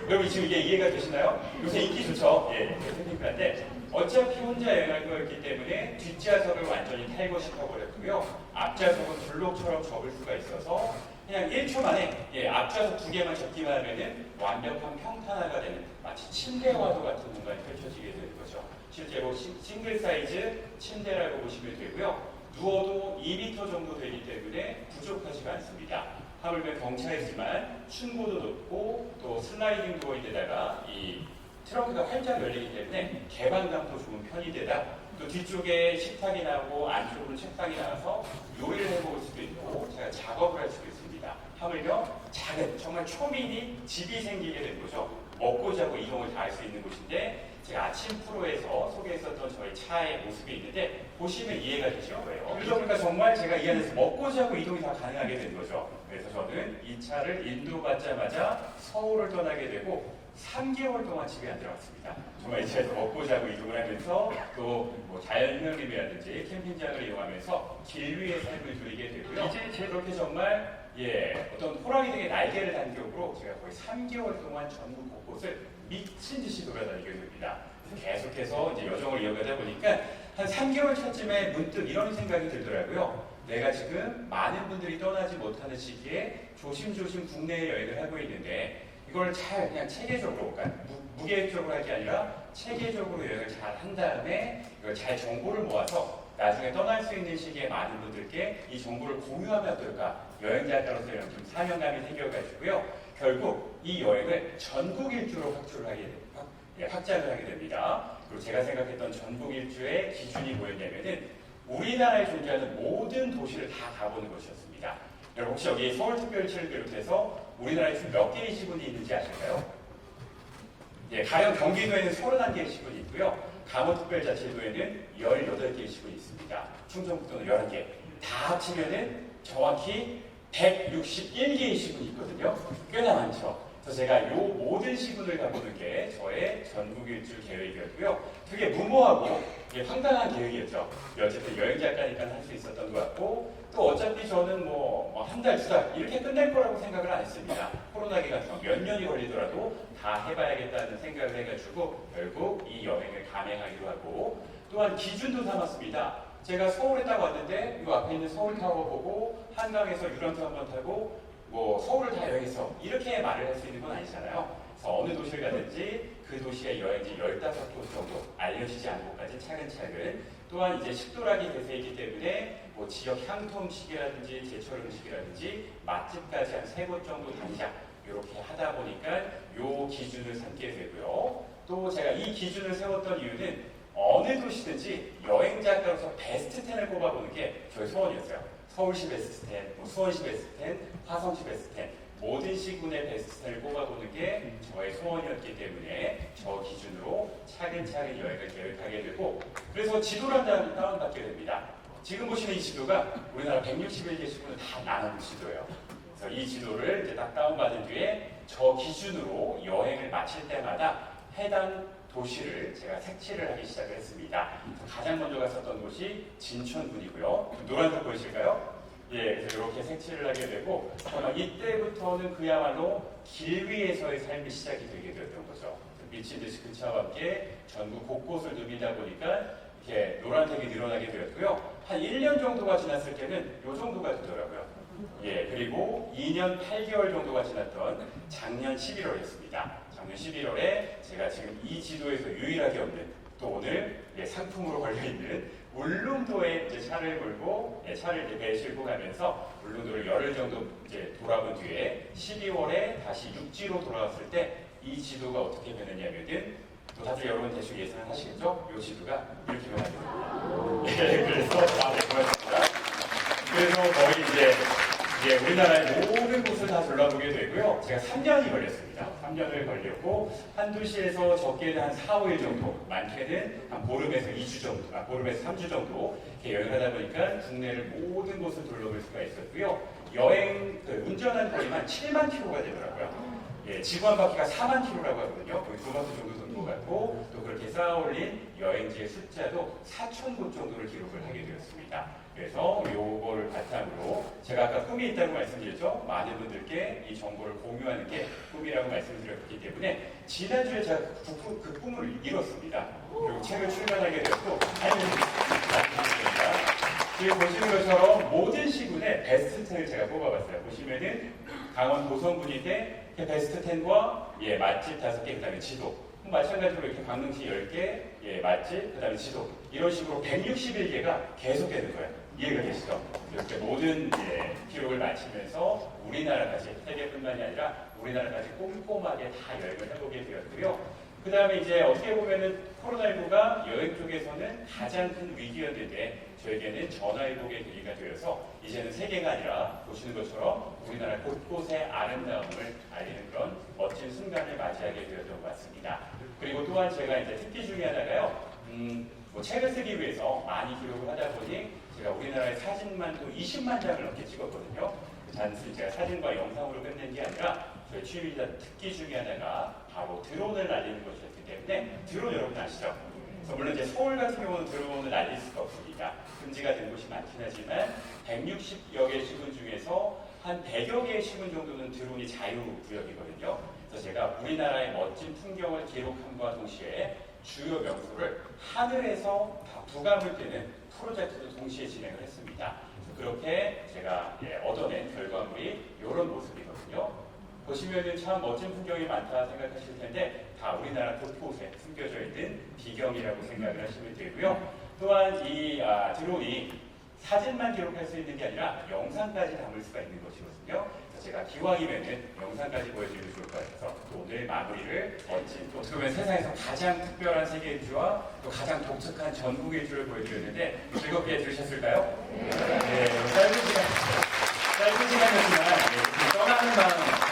S9: 여러분 지금 이게 이해가 되시나요? 요새 인기 좋죠? 예, 캠핑카인데 어차피 혼자 여행할 거였기 때문에 뒷좌석을 완전히 탈거시켜 버렸고요. 앞좌석은 블록처럼 접을 수가 있어서 그냥 1초 만에 앞좌석 2개만 접기만 하면은 완벽한 평탄화가 되는 마치 침대와도 같은 공간이 펼쳐지게 되는 거죠. 실제로 싱글 사이즈 침대라고 보시면 되고요. 누워도 2m 정도 되기 때문에 부족하지가 않습니다. 하물며 경차이지만 층고도 높고 또 슬라이딩 도어인데다가 이 트렁크가 활짝 열리기 때문에 개방감도 좋은 편이되다 또 뒤쪽에 식탁이 나오고 안쪽으로 책상이 나와서 요리를 해볼 수도 있고 제가 작업을 할 수도 있습니다. 하물며 작은 정말 초미니 집이 생기게 된 거죠. 먹고 자고 이동을 다 할 수 있는 곳인데 제가 아침 프로에서 소개했었던 저희 차의 모습이 있는데 보시면 이해가 되실 거예요. 그러다 보니까 정말 제가 이 안에서 먹고 자고 이동이 다 가능하게 된 거죠. 그래서 저는 이 차를 인도받자마자 서울을 떠나게 되고 3개월 동안 집에 안 들어갔습니다. 정말 이 차에서 먹고 자고 이동을 하면서 또 뭐 자연휴양림이라든지 캠핑장을 이용하면서 길 위의 삶을 누리게 되고요. 이제 그렇게 정말 어떤 호랑이 등의 날개를 단 격으로 제가 거의 3개월 동안 전국 곳곳을 미친 듯이 돌아다니게 됩니다. 계속해서 이제 여정을 이어가다 보니까 한 3개월 차쯤에 문득 이런 생각이 들더라고요. 내가 지금 많은 분들이 떠나지 못하는 시기에 조심조심 국내 여행을 하고 있는데 이걸 잘 그냥 체계적으로, 그러니까 무계획적으로 할 게 아니라 체계적으로 여행을 잘 한 다음에 이걸 잘 정보를 모아서 나중에 떠날 수 있는 시기에 많은 분들께 이 정보를 공유하면 어떨까? 여행자로서 이런 좀 사명감이 생겨가지고요. 결국 이 여행을 전국 일주로 확장을 하게 됩니다. 그리고 제가 생각했던 전국 일주의 기준이 뭐였냐면은 우리나라에 존재하는 모든 도시를 다 가보는 것이었습니다. 여러분 혹시 여기 서울특별시를 비롯해서 우리나라에 지금 몇 개의 시군이 있는지 아실까요? 가령 경기도에는 31개의 시군이 있고요. 강원특별자치도에는 18개의 시군이 있습니다. 충청북도는 11개. 다 합치면은 정확히 161개의 시군이 있거든요. 꽤나 많죠. 그래서 제가 이 모든 시군을 가보는 게 저의 전국 일주 계획이었고요. 되게 무모하고 황당한 계획이었죠. 어쨌든 여행 작가니까 할 수 있었던 것 같고 또 어차피 저는 뭐 한 달, 두 달 이렇게 끝날 거라고 생각을 안 했습니다. 코로나 기간 동안 몇 년이 걸리더라도 다 해봐야겠다는 생각을 해가지고 결국 이 여행을 감행하기로 하고 또한 기준도 삼았습니다. 제가 서울에 딱 왔는데 이 앞에 있는 서울타워 보고 한강에서 유람선 한번 타고 뭐 서울을 다 여행해서 이렇게 말을 할 수 있는 건 아니잖아요. 그래서 어느 도시를 가든지 그 도시의 여행지 15곳 정도 알려지지 않은 곳까지 차근차근 또한 이제 식도락이 대세이기 때문에 뭐 지역 향토 음식이라든지 제철 음식이라든지 맛집까지 한 3곳 정도 다니자 이렇게 하다 보니까 요 기준을 삼게 되고요. 또 제가 이 기준을 세웠던 이유는 어느 도시든지 여행 작가로서 베스트 10을 꼽아보는 게 저의 소원이었어요. 서울시 베스트 10, 뭐 수원시 베스트 10, 화성시 베스트 10 모든 시군의 베스트 10을 꼽아보는 게 저의 소원이었기 때문에 저 기준으로 차근차근 여행을 계획하게 되고 그래서 지도를 다운받게 됩니다. 지금 보시는 이 지도가 우리나라 161개 시군을 다 나눈 지도예요. 그래서 이 지도를 이제 딱 다운받은 뒤에 저 기준으로 여행을 마칠 때마다 해당 도시를 제가 색칠을 하기 시작을 했습니다. 가장 먼저 갔었던 곳이 진천군이고요. 노란색 보이실까요? 그래서 이렇게 색칠을 하게 되고 정말 이때부터는 그야말로 길 위에서의 삶이 시작이 되게 되었던 거죠. 미친 듯이 그 차와 함께 전국 곳곳을 누비다 보니까 이렇게 노란색이 늘어나게 되었고요. 한 1년 정도가 지났을 때는 이 정도가 되더라고요. 그리고 2년 8개월 정도가 지났던 작년 11월이었습니다. 작년 11월에 제가 지금 이 지도에서 유일하게 없는 또 오늘 상품으로 걸려있는 울릉도에 이제 차를 몰고 차를 이제 배에 싣고 가면서 울릉도를 열흘 정도 이제 돌아본 뒤에 12월에 다시 육지로 돌아왔을 때 이 지도가 어떻게 변했냐면은 또 다들 여러분 대충 예상하시겠죠? 이 지도가 이렇게 변합니다. 그래서 고맙습니다. 그래서 거의 이제 우리나라의 모든 곳을 다 둘러보게 되고요. 제가 3년이 걸렸습니다. 3년을 걸렸고 한 도시에서 적게는 한 4, 5일 정도, 많게는 한 보름에서 2주 정도, 보름에서 3주 정도 이렇게 여행하다 보니까 국내를 모든 곳을 둘러볼 수가 있었고요. 여행 운전한 거리만 7만 킬로가 되더라고요. 지구 한 바퀴가 4만 킬로라고 하거든요. 거의 2바퀴 정도 도는 것 같고 또 그렇게 쌓아올린 여행지의 숫자도 4,000곳 정도를 기록을 하게 되었습니다. 그래서 요걸 바탕으로 제가 아까 꿈이 있다고 말씀드렸죠. 많은 분들께 이 정보를 공유하는 게 꿈이라고 말씀드렸기 때문에 지난주에 제가 그 꿈을 이뤘습니다. 그리고 책을 출간하게 되었고 지금 보시는 것처럼 모든 시군의 베스트 10을 제가 뽑아봤어요. 보시면은 강원 도성군인데 베스트 10과 맛집 5개, 그 다음에 지도. 마찬가지로 이렇게 강릉시 10개, 맛집, 그 다음에 지도. 이런 식으로 161개가 계속 되는 거예요. 이해가 되시죠? 이렇게 모든 기록을 마치면서 우리나라까지, 세계뿐만이 아니라 우리나라까지 꼼꼼하게 다 여행을 해보게 되었고요. 그 다음에 이제 어떻게 보면은 코로나19가 여행 쪽에서는 가장 큰 위기였는데 저에게는 전화위복의 계기가 되어서 이제는 세계가 아니라 보시는 것처럼 우리나라 곳곳의 아름다움을 알리는 그런 멋진 순간을 맞이하게 되었던 것 같습니다. 그리고 또한 제가 이제 특기 중에 하나가요. 뭐 책을 쓰기 위해서 많이 기록을 하다 보니 제가 우리나라의 사진만 또 20만 장을 넘게 찍었거든요. 단순히 제가 사진과 영상으로 끝낸 게 아니라 저희 취미자 특기 중에 하나가 바로 드론을 날리는 것이었기 때문에 드론 여러분 아시죠? 그래서 물론 이제 서울 같은 경우는 드론을 날릴 수가 없습니다. 금지가 된 곳이 많긴 하지만 160여 개 시군 중에서 한 100여 개의 시군 정도는 드론이 자유구역이거든요. 그래서 제가 우리나라의 멋진 풍경을 기록함과 동시에 주요 명소를 하늘에서 다 부감을 떼는 프로젝트도 동시에 진행을 했습니다. 그렇게 제가 얻어낸 결과물이 이런 모습이거든요. 보시면은 참 멋진 풍경이 많다 생각하실 텐데 다 우리나라 곳곳에 숨겨져 있는 비경이라고 생각을 하시면 되고요. 또한 이 드론이 사진만 기록할 수 있는 게 아니라 영상까지 담을 수가 있는 것이거든요. 그래서 제가 기왕이면은 영상까지 보여드리면 좋을 것 같아서 또 오늘 마무리를 멋진 또 어떻게 보면 세상에서 가장 특별한 세계 일주와 또 가장 독특한 전국 일주를 보여드렸는데 즐겁게 들으셨을까요? 네, 짧은 시간이었지만 떠나는 마음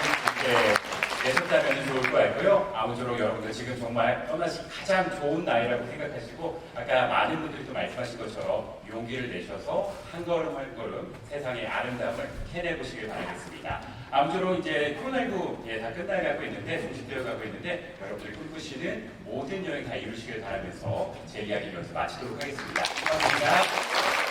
S9: 내셨다면 좋을 것 같고요. 아무쪼록 여러분들 지금 정말 떠나시기 가장 좋은 나이라고 생각하시고 아까 많은 분들이 또 말씀하신 것처럼 용기를 내셔서 한 걸음 한 걸음 세상의 아름다움을 캐내보시길 바라겠습니다. 아무쪼록 이제 코로나19 다 끝나가고 있는데 종식되어 가고 있는데 여러분들이 꿈꾸시는 모든 여행 다 이루시길 바라면서 제 이야기를 여기서 마치도록 하겠습니다. 고맙습니다.